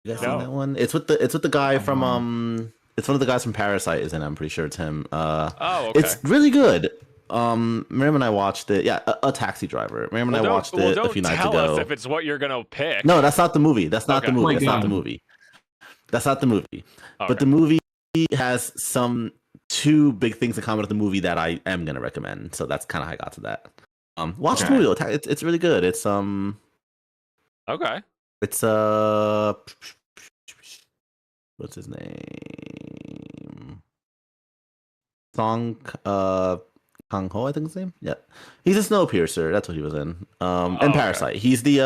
Speaker 4: You guys seen that one? It's with the guy from it's one of the guys from Parasite is in. I'm pretty sure it's him.
Speaker 3: Oh, okay.
Speaker 4: It's really good. Remember when I watched it? Yeah, A Taxi Driver. Remember when I watched it a few nights ago?
Speaker 3: Tell us if it's what you're gonna pick.
Speaker 4: No, that's not the movie. That's not
Speaker 3: Okay.
Speaker 4: the movie.
Speaker 1: Oh my
Speaker 4: That's not
Speaker 1: God.
Speaker 4: the movie. That's not the movie.
Speaker 3: Okay.
Speaker 4: But the movie has two big things in common with the movie that I am gonna recommend. So that's kind of how I got to that. Watch the
Speaker 1: Okay.
Speaker 4: movie though. It's really good. It's
Speaker 3: Okay.
Speaker 4: it's what's his name? Song Kang Ho, I think his name. Yeah, he's a Snowpiercer. That's what he was in. And
Speaker 3: okay.
Speaker 4: Parasite. He's the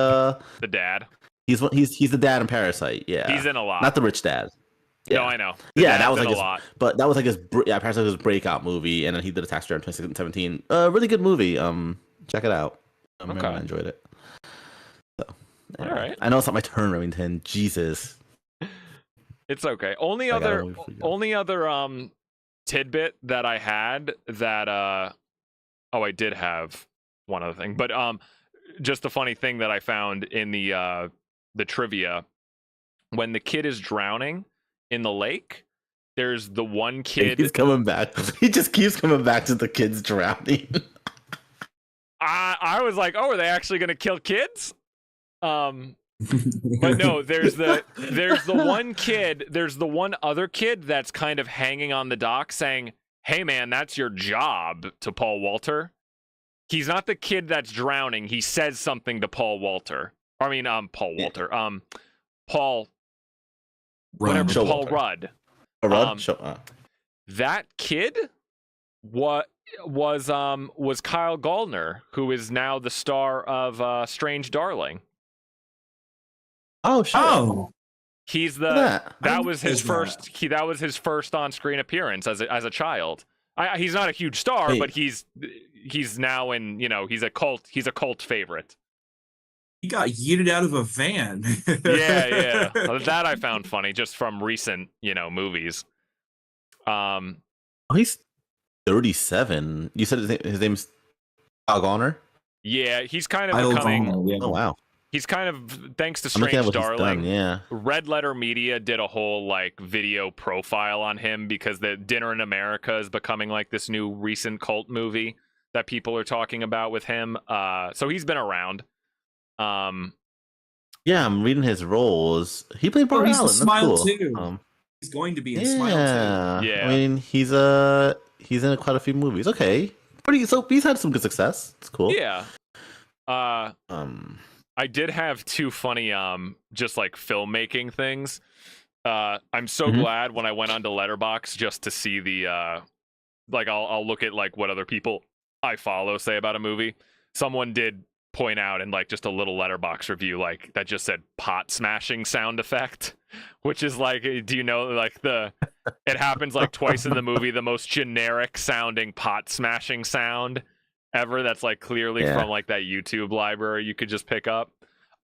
Speaker 3: dad.
Speaker 4: he's the dad in Parasite. Yeah,
Speaker 3: He's in a lot.
Speaker 4: not the rich dad.
Speaker 3: No,
Speaker 4: Yeah.
Speaker 3: I know. The
Speaker 4: Yeah, that
Speaker 3: dad's
Speaker 4: was
Speaker 3: in
Speaker 4: like
Speaker 3: a lot.
Speaker 4: But that was like Parasite was his breakout movie, and then he did a Taxi Driver in 2017. Really good movie. Check it out.
Speaker 3: Okay.
Speaker 4: I enjoyed it. So,
Speaker 3: All right.
Speaker 4: I know it's not my turn, Remington. Jesus.
Speaker 3: It's okay. Only
Speaker 4: I got
Speaker 3: other
Speaker 4: one for you.
Speaker 3: tidbit that I had that I did have one other thing, but just a funny thing that I found in the trivia, when the kid is drowning in the lake, there's the one kid.
Speaker 4: He's coming back. He just keeps coming back to the kids drowning.
Speaker 3: I was like, oh, are they actually gonna kill kids? But no, there's the one other kid that's kind of hanging on the dock saying, hey man, that's your job, to Paul Walter. He's not the kid that's drowning. He says something to Paul Walter. I mean, Paul Walter. Paul whatever,
Speaker 1: Rudd.
Speaker 3: Paul Rudd. That kid was Kyle Gallner, who is now the star of Strange Darling.
Speaker 4: Oh shit.
Speaker 1: Oh,
Speaker 3: He's
Speaker 4: Look at that.
Speaker 3: that was his
Speaker 1: Is that?
Speaker 3: first that was his first on-screen appearance as a child. He's not a huge star,
Speaker 4: Wait.
Speaker 3: but he's now in, he's a cult favorite.
Speaker 1: He got yeeted out of a van.
Speaker 3: Yeah. That I found funny just from recent, movies.
Speaker 4: Oh, he's 37. You said his name's Kyle Garner?
Speaker 3: Yeah, he's kind of
Speaker 1: Idle
Speaker 3: becoming.
Speaker 1: Garner, yeah.
Speaker 4: Oh, wow.
Speaker 3: He's kind of, thanks to
Speaker 4: I'm looking at
Speaker 3: Strange
Speaker 4: what he's
Speaker 3: Darling.
Speaker 4: done, yeah.
Speaker 3: Red Letter Media did a whole video profile on him because the Dinner in America is becoming like this new recent cult movie that people are talking about with him. So he's been around.
Speaker 2: Yeah, I'm reading his roles. He played Bart
Speaker 1: he's in
Speaker 2: Allen. That's
Speaker 1: Smile
Speaker 2: cool.
Speaker 1: too. He's going to be in Smile
Speaker 2: Yeah.
Speaker 3: Yeah.
Speaker 2: I mean, he's in quite a few movies. Okay. So he's had some good success. It's cool.
Speaker 3: Yeah.
Speaker 2: Um
Speaker 3: I did have two funny just like filmmaking things. I'm so
Speaker 2: Mhm.
Speaker 3: glad when I went onto Letterboxd just to see the I'll look at what other people I follow say about a movie. Someone did point out in just a little Letterboxd review that just said pot smashing sound effect, which is do you know it happens twice in the movie, the most generic sounding pot smashing sound ever that's clearly
Speaker 2: Yeah.
Speaker 3: from that YouTube library you could just pick up.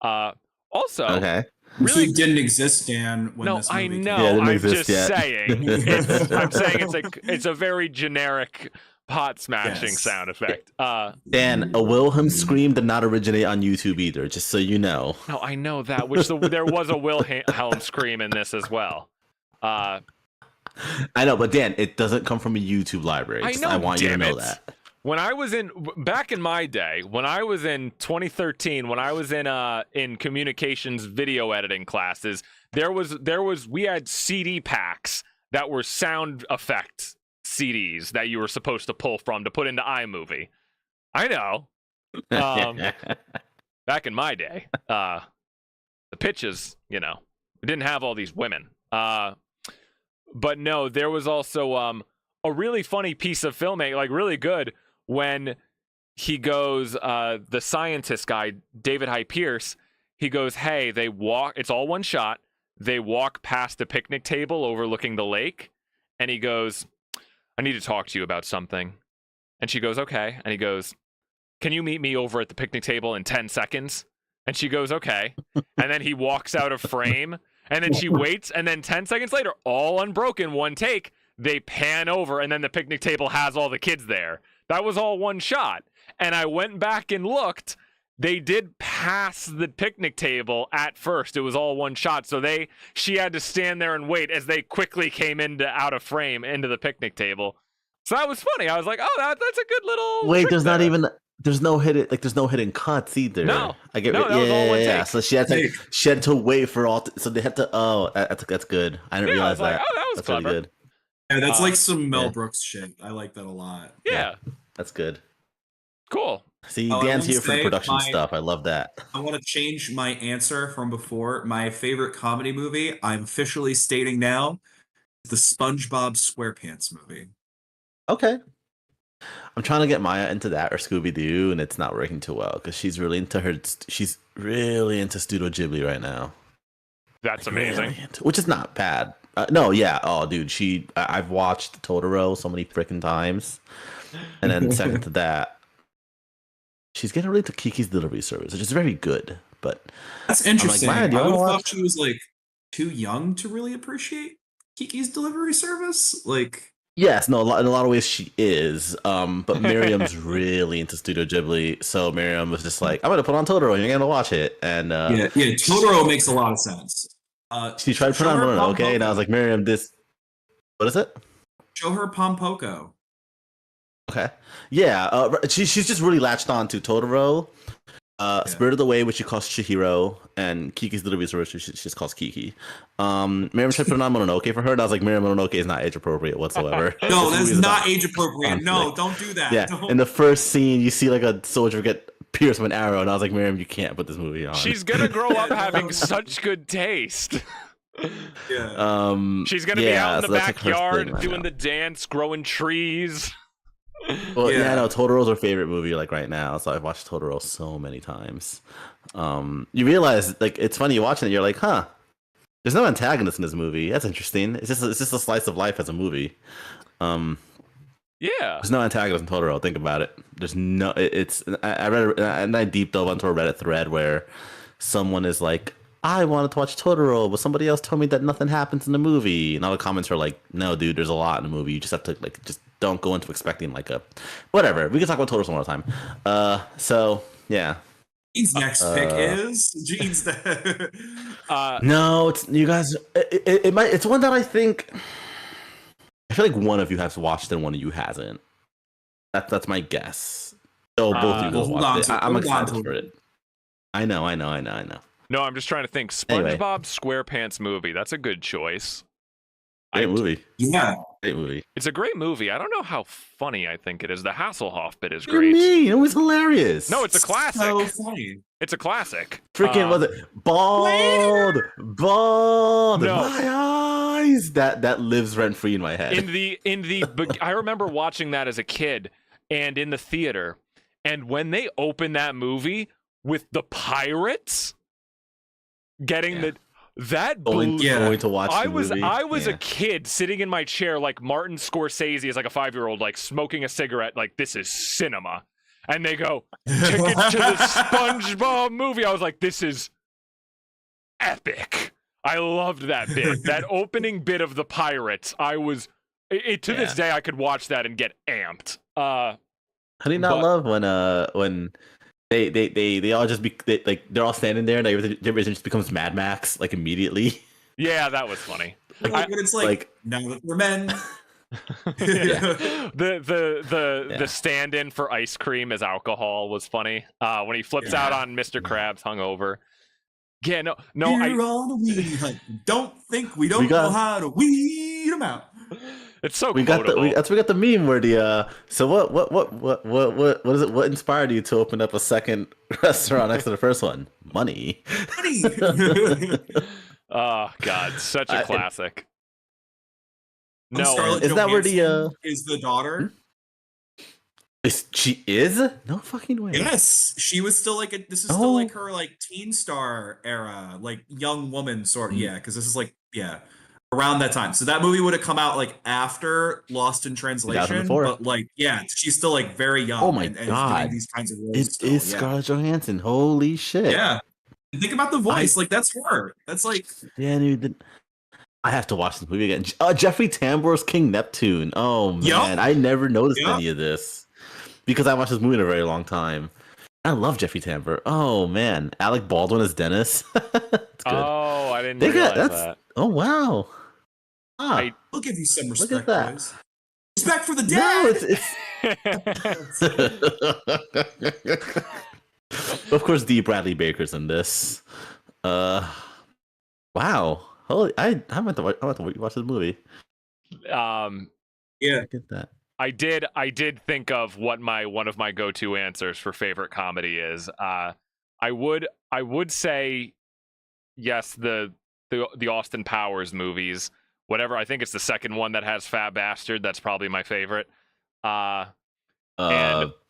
Speaker 3: Also,
Speaker 2: okay.
Speaker 3: really-
Speaker 1: Really didn't exist, Dan. When
Speaker 3: no,
Speaker 1: this
Speaker 3: I
Speaker 1: movie
Speaker 3: know.
Speaker 2: Yeah, it didn't
Speaker 3: I'm
Speaker 2: exist
Speaker 3: just
Speaker 2: yet.
Speaker 3: saying. I'm saying it's a very generic pot smashing
Speaker 1: Yes.
Speaker 3: sound effect.
Speaker 2: Dan, a Wilhelm scream did not originate on YouTube either, just so you know.
Speaker 3: No, I know that. There was a Wilhelm scream in this as well.
Speaker 2: I know, but Dan, it doesn't come from a YouTube library.
Speaker 3: I
Speaker 2: Just-
Speaker 3: know,
Speaker 2: I want you to
Speaker 3: damn
Speaker 2: know
Speaker 3: it.
Speaker 2: that.
Speaker 3: When I was back in my day, when I was in 2013, when I was in communications video editing classes, we had CD packs that were sound effect CDs that you were supposed to pull from to put into iMovie. I know. Back in my day, the pitches, we didn't have all these women. But no, there was also a really funny piece of filmmaking, really good, when he goes, the scientist guy, David Hyde Pierce, he goes, hey, it's all one shot. They walk past a picnic table overlooking the lake, and he goes, I need to talk to you about something. And she goes, okay. And he goes, can you meet me over at the picnic table in 10 seconds? And she goes, okay. And then he walks out of frame, and then she waits, and then 10 seconds later, all unbroken, one take, they pan over, and then the picnic table has all the kids there. That was all one shot. And I went back and looked. They did pass the picnic table at first. It was all one shot. So she had to stand there and wait as they quickly came out of frame into the picnic table. So that was funny. I was like, oh, that's a good little
Speaker 2: Wait,
Speaker 3: trick
Speaker 2: there's
Speaker 3: there.
Speaker 2: not even there's no hidden cuts either.
Speaker 3: No.
Speaker 2: I get
Speaker 3: No, that was all one
Speaker 2: yeah.
Speaker 3: take.
Speaker 2: So she had to wait for all. So they had to. Oh, that's good. I didn't
Speaker 3: Yeah, I
Speaker 2: realize
Speaker 3: was like,
Speaker 2: that.
Speaker 3: oh, that was
Speaker 2: That's
Speaker 3: clever.
Speaker 2: really good.
Speaker 1: Yeah, that's like some Mel
Speaker 2: yeah.
Speaker 1: Brooks shit. I like that a lot.
Speaker 3: Yeah.
Speaker 2: That's good.
Speaker 3: Cool.
Speaker 2: See,
Speaker 1: Oh, I
Speaker 2: Dan's
Speaker 1: wanna
Speaker 2: here for the
Speaker 1: say
Speaker 2: production
Speaker 1: my-
Speaker 2: stuff. I love that.
Speaker 1: I want to change my answer from before. My favorite comedy movie, I'm officially stating now, is the SpongeBob SquarePants movie.
Speaker 2: Okay. I'm trying to get Maya into that or Scooby Doo, and it's not working too well because she's really into Studio Ghibli right now.
Speaker 3: That's
Speaker 2: Really
Speaker 3: amazing.
Speaker 2: which is not bad. No, yeah. Oh, dude, I've watched Totoro so many freaking times, and then second to that, she's getting really into Kiki's Delivery Service, which is very good. But
Speaker 1: That's interesting.
Speaker 2: "Man, do you
Speaker 1: I would
Speaker 2: wanna
Speaker 1: have
Speaker 2: watch-"
Speaker 1: thought she was too young to really appreciate Kiki's Delivery Service.
Speaker 2: yes, no, in a lot of ways she is. But Miriam's really into Studio Ghibli, so Miriam was just like, "I'm gonna put on Totoro, and you're gonna watch it." And
Speaker 1: yeah, Totoro makes a lot of sense.
Speaker 2: she tried to put
Speaker 1: show
Speaker 2: on
Speaker 1: her
Speaker 2: Mononoke, and I
Speaker 1: Pompoko.
Speaker 2: was like, "Miriam, this, what is it?"
Speaker 1: Show her Pompoko.
Speaker 2: Okay. Yeah, she's just really latched on to Totoro, Spirited Away, which she calls Chihiro, and Kiki's Delivery Service, which she just calls Kiki. Miriam tried to put on Mononoke for her, and I was like, Miriam, Mononoke is not age appropriate whatsoever.
Speaker 1: No,
Speaker 2: This
Speaker 1: that's
Speaker 2: movie is
Speaker 1: not
Speaker 2: about
Speaker 1: age appropriate. No,
Speaker 2: conflict.
Speaker 1: don't do that.
Speaker 2: Yeah,
Speaker 1: Don't.
Speaker 2: in the first scene, you see a soldier get pierced with an arrow, and I was like, Miriam, you can't put this movie on.
Speaker 3: She's gonna grow up having such good taste.
Speaker 1: Yeah.
Speaker 3: She's gonna be out in
Speaker 2: so
Speaker 3: the
Speaker 2: that's, her
Speaker 3: backyard
Speaker 2: thing right
Speaker 3: doing
Speaker 2: now.
Speaker 3: the dance, growing trees.
Speaker 2: Well,
Speaker 1: Yeah.
Speaker 2: no, Totoro's her favorite movie right now, so I've watched Totoro so many times. You realize it's funny you watching it, you're like, huh,
Speaker 4: There's no antagonist in this movie. That's interesting. It's just a slice of life as a movie.
Speaker 3: Yeah.
Speaker 4: There's no antagonist in Totoro. Think about it. There's no. I read and I deep dove onto a Reddit thread where someone is like, I wanted to watch Totoro, but somebody else told me that nothing happens in the movie. And all the comments are like, no, dude, there's a lot in the movie. You just have to like just don't go into expecting like a whatever. We can talk about Totoro some more time. So yeah.
Speaker 1: Gene's next pick is Gene's.
Speaker 4: No, it's you guys. It might. It's one that I think. I feel like one of you has watched and one of you hasn't. That's my guess. So both of you
Speaker 1: Well, hold
Speaker 4: watched
Speaker 1: on
Speaker 4: it.
Speaker 1: to-
Speaker 4: I'm
Speaker 1: hold on
Speaker 4: excited
Speaker 1: to
Speaker 4: for
Speaker 1: it.
Speaker 4: it. I know.
Speaker 3: No, I'm just trying to think.
Speaker 4: Anyway.
Speaker 3: SpongeBob SquarePants movie. That's a good choice.
Speaker 4: Great movie.
Speaker 1: Yeah.
Speaker 4: Great movie.
Speaker 3: It's a great movie. I don't know how funny I think it is. The Hasselhoff bit is
Speaker 4: What do you
Speaker 3: great.
Speaker 4: mean? It was hilarious.
Speaker 3: No, it's a classic.
Speaker 1: So funny.
Speaker 3: It's a classic.
Speaker 4: freaking was it bald? Bald.
Speaker 3: No.
Speaker 4: My eyes. That lives rent free in my head.
Speaker 3: I remember watching that as a kid and in the theater, and when they opened that movie with the pirates getting
Speaker 4: Yeah.
Speaker 3: that blew.
Speaker 4: going to watch.
Speaker 3: I
Speaker 4: the
Speaker 3: was
Speaker 4: movie.
Speaker 3: a
Speaker 4: Yeah.
Speaker 3: kid sitting in my chair like Martin Scorsese is like a 5-year-old like smoking a cigarette like this is cinema, and they go tickets to the SpongeBob movie. I was like, this is epic. I loved that bit. That opening bit of the pirates. I was to this day I could watch that and get amped.
Speaker 4: How do you not
Speaker 3: but-
Speaker 4: love when they all just they're all standing there and everything just becomes Mad Max like immediately.
Speaker 3: Yeah, that was funny.
Speaker 1: Like, when it's like, now that we're men.
Speaker 3: The stand-in for ice cream as alcohol was funny. When he flips out on Mr. Krabs hungover. Yeah, no,
Speaker 1: We're on a weed hunt. Don't think we don't
Speaker 4: We got-
Speaker 1: know how to weed them out.
Speaker 3: it's so
Speaker 4: We got
Speaker 3: quotable.
Speaker 4: we got the meme where the so what is it? What inspired you to open up a second restaurant next to the first one? Money.
Speaker 1: Funny.
Speaker 3: Oh God, such a classic. No,
Speaker 1: Scarlett
Speaker 4: is that where the,
Speaker 1: Johansson is the daughter?
Speaker 4: She is? No fucking way.
Speaker 1: Yes, she was still like this is still like her like teen star era, like young woman sort. Yeah, because this is like around that time. So that movie would have come out like after Lost in Translation,
Speaker 4: 2004.
Speaker 1: but like she's still like very young.
Speaker 4: Oh my
Speaker 1: and is
Speaker 4: God.
Speaker 1: doing these kinds of roles.
Speaker 4: It
Speaker 1: still,
Speaker 4: is
Speaker 1: yeah.
Speaker 4: Scarlett Johansson. Holy shit.
Speaker 1: Yeah, and think about the voice. Like that's her. That's like
Speaker 4: Yeah, dude. I have to watch this movie again. Jeffrey Tambor's King Neptune. Oh man,
Speaker 1: Yup.
Speaker 4: I never noticed
Speaker 1: Yup.
Speaker 4: any of this because I watched this movie in a very long time. I love Jeffrey Tambor. Oh man, Alec Baldwin as Dennis. It's good.
Speaker 3: oh, I didn't
Speaker 4: They got-
Speaker 3: realize
Speaker 4: that's-
Speaker 3: that.
Speaker 4: Oh wow. Ah,
Speaker 3: I-
Speaker 1: we'll give you some
Speaker 4: Look
Speaker 1: respect,
Speaker 4: at that.
Speaker 1: boys. Respect for the
Speaker 4: no,
Speaker 1: dead.
Speaker 4: it's of course D. Bradley Baker's in this. Wow. Holy, I went to watch this movie.
Speaker 1: Yeah.
Speaker 4: Look at that.
Speaker 3: I did think of what one of my go-to answers for favorite comedy is. I would say yes, the Austin Powers movies. Whatever, I think it's the second one that has Fat Bastard. That's probably my favorite. And-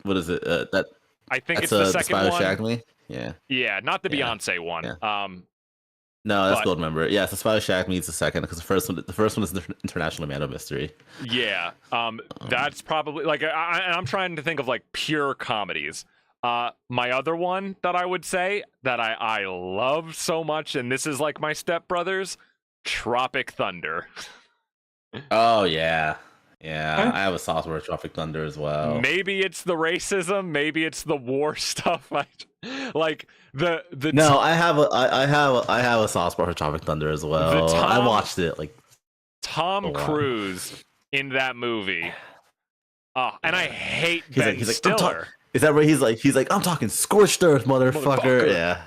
Speaker 4: What is it? That
Speaker 3: I think
Speaker 4: that's
Speaker 3: it's the
Speaker 4: the
Speaker 3: second
Speaker 4: Spy Who
Speaker 3: one.
Speaker 4: Shagged Me. Yeah.
Speaker 3: Yeah, not the
Speaker 4: Yeah.
Speaker 3: Beyonce one.
Speaker 4: Yeah. No, that's
Speaker 3: But-
Speaker 4: Goldmember. Yeah, so Spy Who Shagged Me is the second because the first one is the International Man of Mystery.
Speaker 3: Yeah, that's probably like I'm trying to think of like pure comedies. My other one that I would say that I love so much, and this is like my stepbrothers, Tropic Thunder.
Speaker 4: Oh yeah, yeah.
Speaker 1: Huh?
Speaker 4: I have a sauce for Tropic Thunder as well.
Speaker 3: Maybe it's the racism, maybe it's the war stuff. Like the
Speaker 4: No, I have a sauce for Tropic Thunder as well. I
Speaker 3: Tom-
Speaker 4: watched it like
Speaker 3: Tom
Speaker 4: Oh, wow.
Speaker 3: Cruise in that movie. And I hate
Speaker 4: He's like-
Speaker 3: Ben
Speaker 4: he's like, I'm
Speaker 3: Stiller.
Speaker 4: is that where he's like I'm talking scorched earth, motherfucker.
Speaker 3: Motherfucker.
Speaker 4: Yeah.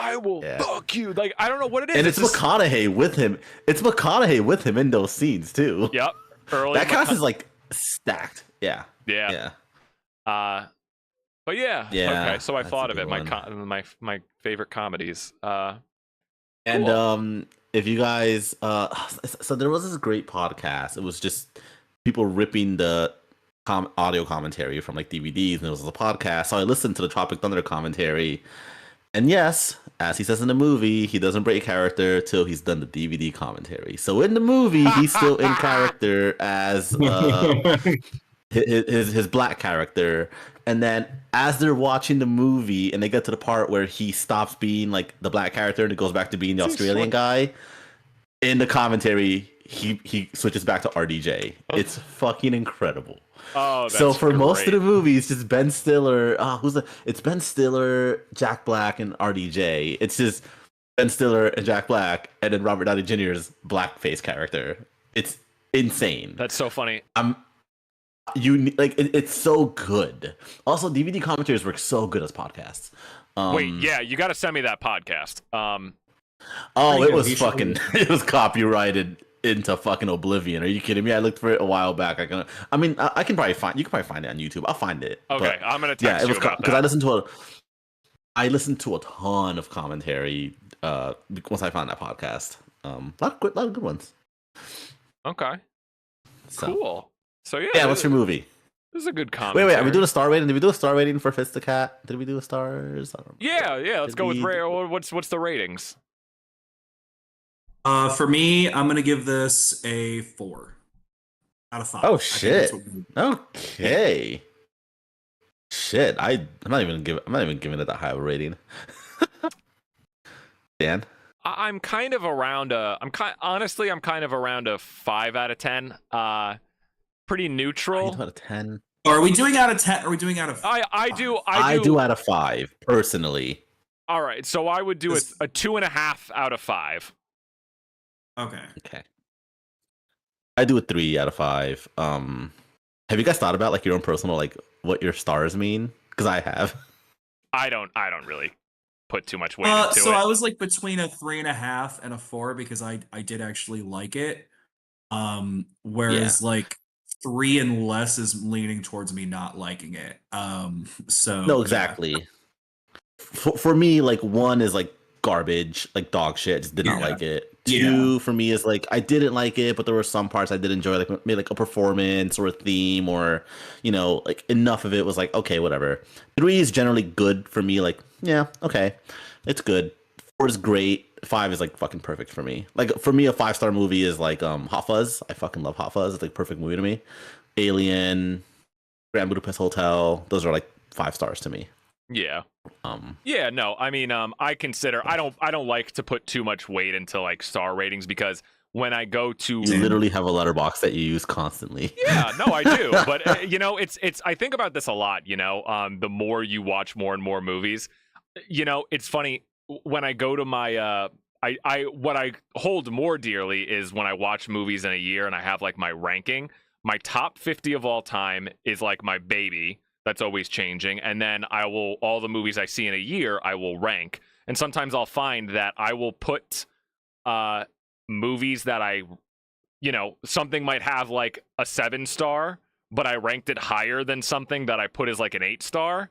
Speaker 3: I will
Speaker 4: Yeah.
Speaker 3: fuck you. Like I don't know what it is.
Speaker 4: And it's
Speaker 3: just-
Speaker 4: McConaughey with him. It's McConaughey with him in those scenes too.
Speaker 3: Yep. Early
Speaker 4: That cast is like stacked. Yeah.
Speaker 3: yeah.
Speaker 4: Yeah.
Speaker 3: But yeah.
Speaker 4: Yeah,
Speaker 3: Okay. So I
Speaker 4: that's a
Speaker 3: thought of
Speaker 4: good
Speaker 3: it.
Speaker 4: one.
Speaker 3: My favorite comedies.
Speaker 4: And
Speaker 3: Cool.
Speaker 4: if you guys so there was this great podcast. It was just people ripping the audio commentary from like DVDs, and it was a podcast. So I listened to the Tropic Thunder commentary, And yes, as he says in the movie, he doesn't break character till he's done the DVD commentary. So in the movie, he's still in character as his black character. And then as they're watching the movie and they get to the part where he stops being like the black character and it goes back to being the Australian guy, in the commentary, he switches back to RDJ. It's fucking incredible.
Speaker 3: Oh, that's
Speaker 4: so for most of
Speaker 3: great.
Speaker 4: the movies, it's Ben Stiller. It's Ben Stiller, Jack Black, and RDJ. It's just Ben Stiller and Jack Black, and then Robert Downey Jr.'s blackface character. It's insane.
Speaker 3: That's so funny.
Speaker 4: It's so good. Also, DVD commentaries work so good as podcasts.
Speaker 3: Wait, yeah, you got to send me that podcast.
Speaker 4: Oh, it was fucking. It was copyrighted into fucking oblivion. Are you kidding me? I looked for it a while back. I can probably find. You can probably find it on YouTube. I'll find it.
Speaker 3: Okay, I'm gonna text you about
Speaker 4: because
Speaker 3: that.
Speaker 4: I listened to a ton of commentary. Once I found that podcast, a lot of good ones.
Speaker 3: Okay,
Speaker 4: So,
Speaker 3: cool. So
Speaker 4: yeah, what's your movie?
Speaker 3: This is a good commentary.
Speaker 4: Wait, are we doing a star rating? Did we do a star rating for Fist the Cat? Did we do a stars? I don't remember.
Speaker 3: Yeah. Let's
Speaker 4: Did
Speaker 3: go with
Speaker 4: we-
Speaker 3: what's the ratings?
Speaker 1: For me, I'm gonna give this a 4 out of 5.
Speaker 4: Oh,
Speaker 1: I think
Speaker 4: shit.
Speaker 1: that's what we-
Speaker 4: Okay. Shit, I'm not even giving it that high of a rating. Dan,
Speaker 3: I'm kind of around I'm kind of around a 5 out of 10. Pretty neutral.
Speaker 4: out of 10.
Speaker 1: Are we doing out of 10? Are we doing out of?
Speaker 3: I do
Speaker 4: out of 5 personally.
Speaker 3: All right, so I would do
Speaker 1: This-
Speaker 3: a 2.5 out of 5.
Speaker 1: Okay.
Speaker 4: Okay. I do a 3 out of 5. Have you guys thought about like your own personal like what your stars mean? Because I have.
Speaker 3: I don't really put too much weight into
Speaker 1: So
Speaker 3: it.
Speaker 1: I was like between a 3.5 and a 4 because I did actually like it. Whereas like 3 and less is leaning towards me not liking it. So
Speaker 4: No,
Speaker 1: yeah.
Speaker 4: exactly. For me, like 1 is like garbage, like dog shit. Just did not
Speaker 1: Yeah.
Speaker 4: like it.
Speaker 1: Yeah.
Speaker 4: 2 for me is like I didn't like it, but there were some parts I did enjoy, like maybe like a performance or a theme, or like enough of it was like okay, whatever. 3 is generally good for me. Like yeah, okay, it's good. 4 is great. 5 is like fucking perfect for me. Like for me, a 5-star movie is like Hot Fuzz. I fucking love Hot Fuzz. It's like a perfect movie to me. Alien, Grand Budapest Hotel. Those are like 5 stars to me.
Speaker 3: Yeah. Yeah, no. I mean, I don't like to put too much weight into like star ratings because when I go to
Speaker 4: You literally have a letterbox that you use constantly.
Speaker 3: Yeah, no, I do. But it's I think about this a lot, the more you watch more and more movies, it's funny when I go to my what I hold more dearly is when I watch movies in a year and I have like my ranking. My top 50 of all time is like my baby. That's always changing. And then all the movies I see in a year, I will rank. And sometimes I'll find that I will put movies that something might have like a 7-star, but I ranked it higher than something that I put as like an 8-star,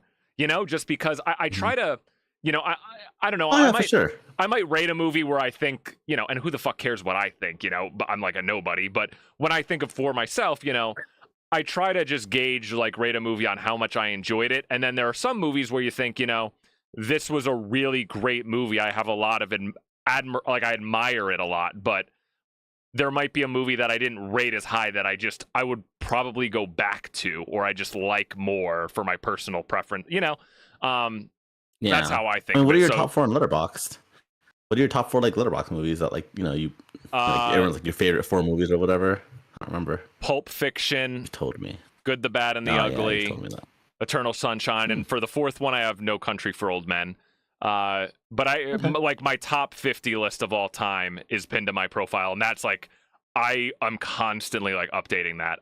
Speaker 3: just because I try to, I don't know.
Speaker 4: Oh, yeah, for sure.
Speaker 3: I might rate a movie where I think, and who the fuck cares what I think, but I'm like a nobody. But when I think of for myself, I try to just gauge, like, rate a movie on how much I enjoyed it. And then there are some movies where you think, this was a really great movie. I have a lot of I admire it a lot, but there might be a movie that I didn't rate as high that I would probably go back to, or I just like more for my personal preference,
Speaker 4: Yeah.
Speaker 3: That's how I think.
Speaker 4: I mean, what
Speaker 3: of
Speaker 4: are
Speaker 3: it.
Speaker 4: your
Speaker 3: So,
Speaker 4: top 4 in Letterboxd? What are your top 4 like Letterboxd movies that like like everyone's like your favorite 4 movies or whatever? I don't remember.
Speaker 3: Pulp Fiction,
Speaker 4: You told me.
Speaker 3: Good, the Bad, and the
Speaker 4: Oh, yeah,
Speaker 3: Ugly.
Speaker 4: you told me that.
Speaker 3: Eternal Sunshine, and for the 4th one, I have No Country for Old Men. But like my top 50 list of all time is pinned to my profile, and that's like I'm constantly like updating that.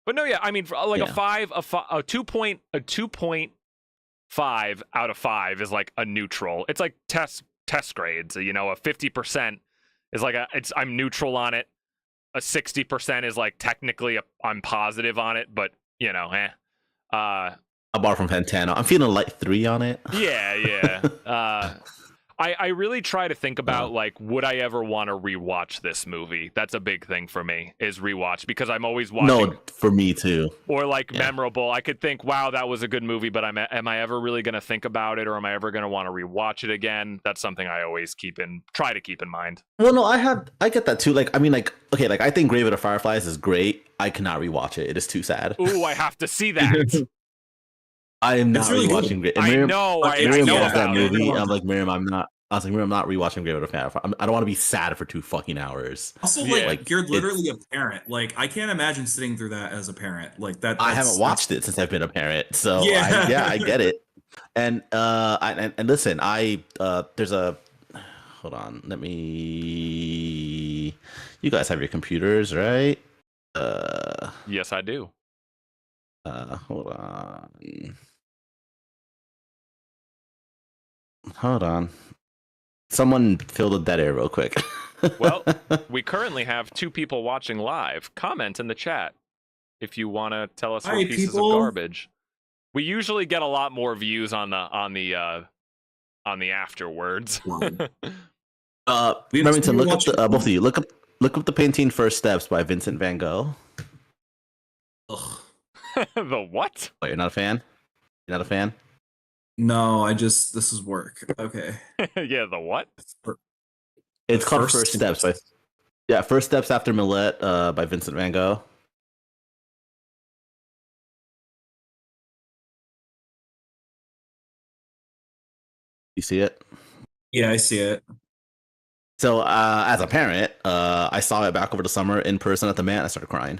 Speaker 3: But no, yeah, I mean, like a 2.5 out of 5 is like a neutral. It's like test grades. A 50% is like I'm neutral on it. A 60% is like technically I'm positive on it, but
Speaker 4: I bought it from Pantano. I'm feeling a light 3 on it.
Speaker 3: Yeah. I really try to think about like, would I ever want to rewatch this movie? That's a big thing for me, is rewatch, because I'm always watching.
Speaker 2: No, for me too.
Speaker 3: Or like
Speaker 2: Yeah.
Speaker 3: memorable. I could think, wow, that was a good movie, but am I ever really going to think about it, or am I ever going to want to rewatch it again? That's something I always try to keep in mind.
Speaker 2: Well, no, I get that too. Like, I mean, like, okay, like I think Grave of the Fireflies is great. I cannot rewatch it. It is too sad.
Speaker 3: Ooh, I have to see that.
Speaker 2: I am
Speaker 1: It's
Speaker 2: not
Speaker 1: really
Speaker 2: rewatching Grave.
Speaker 3: I know. I
Speaker 2: Miriam
Speaker 3: know
Speaker 2: watched that
Speaker 3: about it.
Speaker 2: movie. I'm like, Miriam, I'm not. I was like, Miriam, I'm not rewatching Grave of the Fireflies. I don't want to be sad for 2 fucking hours.
Speaker 1: Also,
Speaker 3: Yeah.
Speaker 1: like you're literally a parent. Like I can't imagine sitting through that as a parent. Like that.
Speaker 2: I haven't watched it since I've been a parent, so
Speaker 1: Yeah.
Speaker 2: I get it. And and listen, there's a hold on, let me. You guys have your computers, right?
Speaker 3: Yes, I do.
Speaker 2: Hold on. Hold on. Someone fill the dead air real quick.
Speaker 3: Well, we currently have 2 people watching live. Comment in the chat if you want to tell us
Speaker 1: Hi,
Speaker 3: what pieces
Speaker 1: people.
Speaker 3: of garbage. We usually get a lot more views on the afterwards.
Speaker 2: Remington, look up
Speaker 1: watching-
Speaker 2: the both of you. Look up the painting First Steps by Vincent Van Gogh.
Speaker 1: Ugh.
Speaker 3: The what?
Speaker 2: Oh, you're not a fan? You're not a fan?
Speaker 1: No, this is work. Okay.
Speaker 3: Yeah, the what?
Speaker 2: It's called
Speaker 1: First
Speaker 2: First Steps by First Steps After Millet by Vincent Van Gogh. You see it?
Speaker 1: Yeah, I see it.
Speaker 2: So as a parent, I saw it back over the summer in person at the Met. I started crying.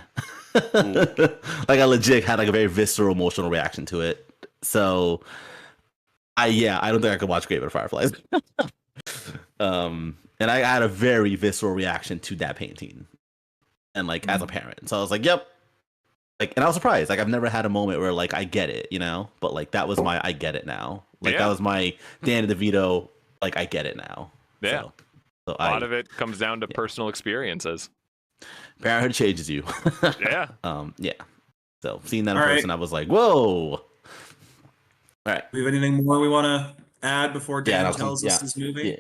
Speaker 2: Like I legit had like a very visceral emotional reaction to it. So I don't think I could watch Grave of the Fireflies. And I had a very visceral reaction to that painting. And like as a parent. So I was like, yep. Like, and I was surprised. Like I've never had a moment where like I get it, you know? But like that was my I get it now. Like
Speaker 3: Yeah.
Speaker 2: that was my Danny DeVito, like I get it now.
Speaker 3: Yeah.
Speaker 2: So
Speaker 3: A lot of it comes down to personal experiences.
Speaker 2: parenthood changes you.
Speaker 3: Yeah.
Speaker 2: Yeah. So seeing that in
Speaker 1: All right.
Speaker 2: person, I was like, whoa. All right.
Speaker 1: Do we have anything more we want to add before
Speaker 2: Yeah,
Speaker 1: Dan
Speaker 2: and I was
Speaker 1: tells us his movie?
Speaker 2: Yeah.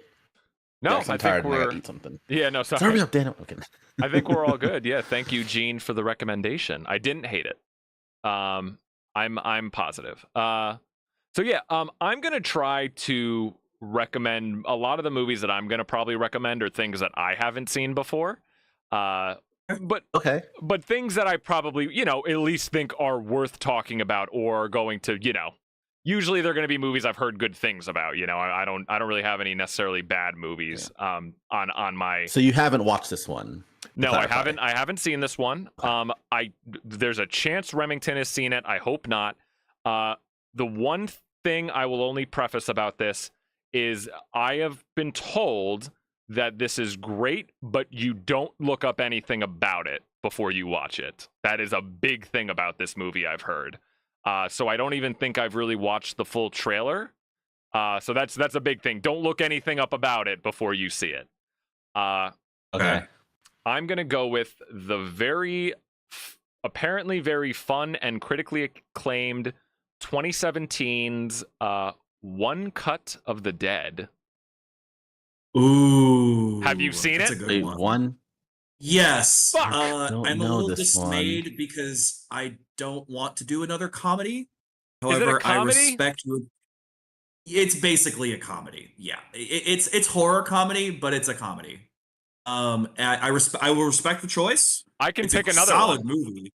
Speaker 3: No,
Speaker 2: Yeah, 'cause I'm
Speaker 3: I
Speaker 2: tired
Speaker 3: think
Speaker 2: and I
Speaker 3: we're.
Speaker 2: gotta eat something.
Speaker 3: Yeah, no, sorry.
Speaker 2: Hurry up, Daniel. Okay.
Speaker 3: I think we're all good. Yeah, thank you, Gene, for the recommendation. I didn't hate it. I'm positive. So yeah, I'm gonna try to recommend a lot of the movies that I'm gonna probably recommend are things that I haven't seen before. But
Speaker 2: Okay.
Speaker 3: things that I probably, at least think are worth talking about or going to, usually they're going to be movies I've heard good things about. I don't really have any necessarily bad movies on my.
Speaker 2: So you haven't watched this one?
Speaker 3: No, I
Speaker 2: clarify.
Speaker 3: haven't. I haven't seen this one. There's a chance Remington has seen it. I hope not. The one thing I will only preface about this is I have been told that this is great, but you don't look up anything about it before you watch it. That is a big thing about this movie I've heard. So I don't even think I've really watched the full trailer. So that's a big thing. Don't look anything up about it before you see it.
Speaker 2: Okay.
Speaker 3: I'm going to go with the apparently very fun and critically acclaimed 2017's One Cut of the Dead.
Speaker 1: Ooh.
Speaker 3: Have you seen
Speaker 1: that's
Speaker 3: it?
Speaker 1: A good
Speaker 2: Wait,
Speaker 1: one.
Speaker 2: one?
Speaker 1: Yes.
Speaker 3: Fuck.
Speaker 2: Don't
Speaker 1: I'm a
Speaker 2: know
Speaker 1: little
Speaker 2: this one.
Speaker 1: dismayed because I don't want to do another comedy.
Speaker 3: Is it a
Speaker 1: However, I
Speaker 3: comedy?
Speaker 1: respect your. It's basically a comedy. Yeah, it's horror comedy, but it's a comedy. I will respect the choice.
Speaker 3: I can
Speaker 1: It's
Speaker 3: pick
Speaker 1: a
Speaker 3: another
Speaker 1: solid
Speaker 3: one.
Speaker 1: movie.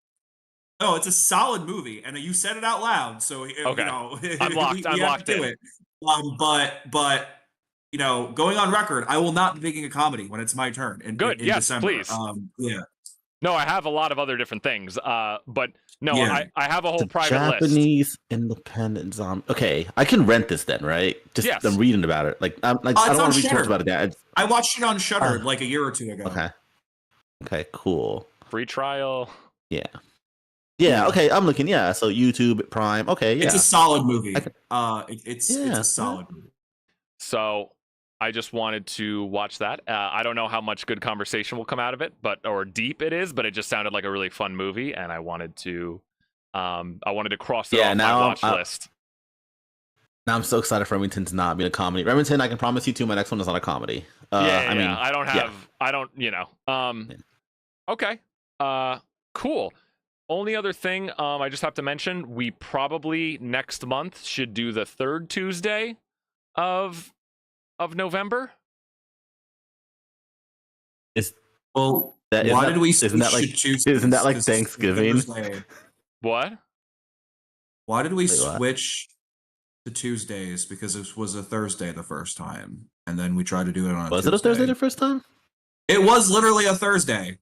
Speaker 1: No, it's a solid movie, and you said it out loud, so
Speaker 3: Okay.
Speaker 1: I'm
Speaker 3: locked- I'm locked in.
Speaker 1: But going on record, I will not be making a comedy when it's my turn in
Speaker 3: Yes,
Speaker 1: December.
Speaker 3: please.
Speaker 1: Yeah.
Speaker 3: No, I have a lot of other different things. But no,
Speaker 1: Yeah.
Speaker 3: I have a whole
Speaker 2: The
Speaker 3: private list.
Speaker 2: Japanese independent zombie. Okay, I can rent this then, right? Just
Speaker 3: Yes.
Speaker 2: I'm reading about it. Like I
Speaker 1: it's
Speaker 2: don't
Speaker 1: on
Speaker 2: want to read too
Speaker 1: Shudder.
Speaker 2: much about it. Dad.
Speaker 1: I watched it on Shudder
Speaker 2: Ah.
Speaker 1: like a year or two ago.
Speaker 2: Okay. Okay. Cool.
Speaker 3: Free trial.
Speaker 2: Yeah. Okay. I'm looking. Yeah. So YouTube Prime. Okay. Yeah.
Speaker 1: It's a solid movie.
Speaker 2: I can-
Speaker 1: It's
Speaker 2: Yeah.
Speaker 1: a solid movie.
Speaker 3: So I just wanted to watch that. I don't know how much good conversation will come out of it, or deep it is, but it just sounded like a really fun movie, and I wanted to cross it off my
Speaker 2: now
Speaker 3: watch
Speaker 2: I'm-
Speaker 3: list.
Speaker 4: Now I'm so excited for Remington to not be a comedy. Remington, I can promise you too, my next one is not a comedy. I mean,
Speaker 3: I don't have,
Speaker 4: yeah.
Speaker 3: I don't, okay. Cool. Only other thing, I just have to mention, we probably next month should do the third Tuesday of November.
Speaker 1: Well,
Speaker 2: That-
Speaker 1: why
Speaker 2: isn't
Speaker 1: did we?
Speaker 2: isn't that
Speaker 1: switch
Speaker 2: like-
Speaker 1: to Tuesdays?
Speaker 2: isn't that like
Speaker 1: 'Cause it's
Speaker 2: Thanksgiving?
Speaker 1: Thursday.
Speaker 3: What?
Speaker 1: Why did we
Speaker 2: Wait, what?
Speaker 1: switch to Tuesdays? Because it was a Thursday the first time, and then we tried to do it on.
Speaker 2: Was it a Thursday the first time?
Speaker 1: It was literally a Thursday.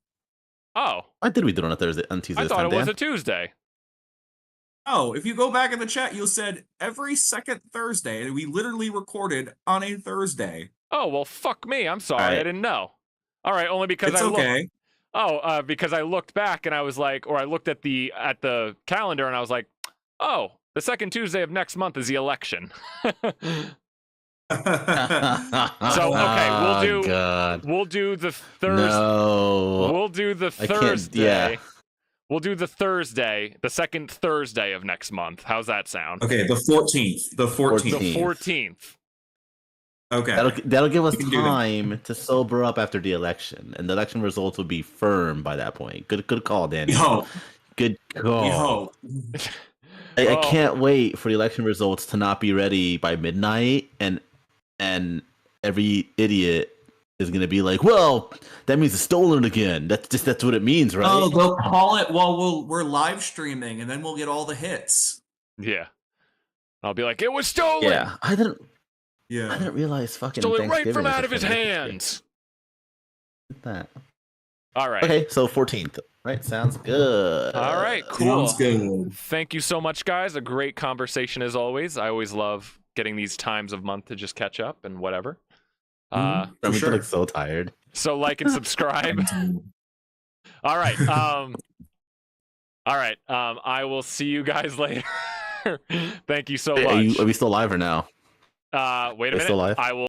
Speaker 3: Oh,
Speaker 2: Why did we do it on a Thursday on Tuesday?
Speaker 3: I
Speaker 2: this
Speaker 3: thought
Speaker 2: time,
Speaker 3: it was
Speaker 2: Dan?
Speaker 3: a Tuesday.
Speaker 1: Oh, if you go back in the chat, you said every second Thursday, and we literally recorded on a Thursday.
Speaker 3: Oh, well, fuck me. I'm sorry.
Speaker 2: Alright.
Speaker 3: I didn't know. All right, only because
Speaker 1: It's
Speaker 3: I looked.
Speaker 1: okay.
Speaker 3: Oh, because I looked back and I was like, or I looked at the calendar and I was like, oh, the second Tuesday of next month is the election.
Speaker 2: So
Speaker 3: okay, we'll do-
Speaker 2: God.
Speaker 3: We'll do the Thursday.
Speaker 2: No.
Speaker 3: We'll do the
Speaker 2: I can't-
Speaker 3: Thursday.
Speaker 2: yeah.
Speaker 3: We'll do the Thursday, the second Thursday of next month. How's that sound?
Speaker 1: Okay, the 14th. The 14th.
Speaker 3: The
Speaker 2: 14th.
Speaker 3: 14th.
Speaker 1: Okay.
Speaker 2: That'll give us
Speaker 1: You can do that.
Speaker 2: time to sober up after the election, and the election results will be firm by that point. Good call, Danny.
Speaker 1: Yo,
Speaker 2: Good call.
Speaker 1: yo.
Speaker 2: I
Speaker 3: Oh.
Speaker 2: can't wait for the election results to not be ready by midnight, and every idiot is gonna be like, "Well, that means it's stolen again." That's what it means, right?
Speaker 1: Oh, they'll call it while we're live streaming, and then we'll get all the hits.
Speaker 3: Yeah. I'll be like, it was stolen.
Speaker 2: yeah. I didn't
Speaker 1: Yeah.
Speaker 2: realize fucking
Speaker 3: Stole it right
Speaker 2: Thanksgiving
Speaker 3: from
Speaker 2: is
Speaker 3: out
Speaker 2: a
Speaker 3: of his
Speaker 2: fucking
Speaker 3: hands.
Speaker 2: That.
Speaker 3: All right.
Speaker 2: Okay, so 14th, right? Sounds good.
Speaker 3: All right, cool.
Speaker 1: Sounds good.
Speaker 3: Thank you so much, guys. A great conversation as always. I always love getting these times of month to just catch up and whatever.
Speaker 1: Mhm.
Speaker 2: I'm
Speaker 1: For sure.
Speaker 2: like so tired.
Speaker 3: So like and subscribe. All right. I will see you guys later. Thank you so
Speaker 2: Hey,
Speaker 3: much.
Speaker 2: are we still live or now?
Speaker 3: Wait a
Speaker 2: We're
Speaker 3: minute.
Speaker 2: still live?
Speaker 3: I will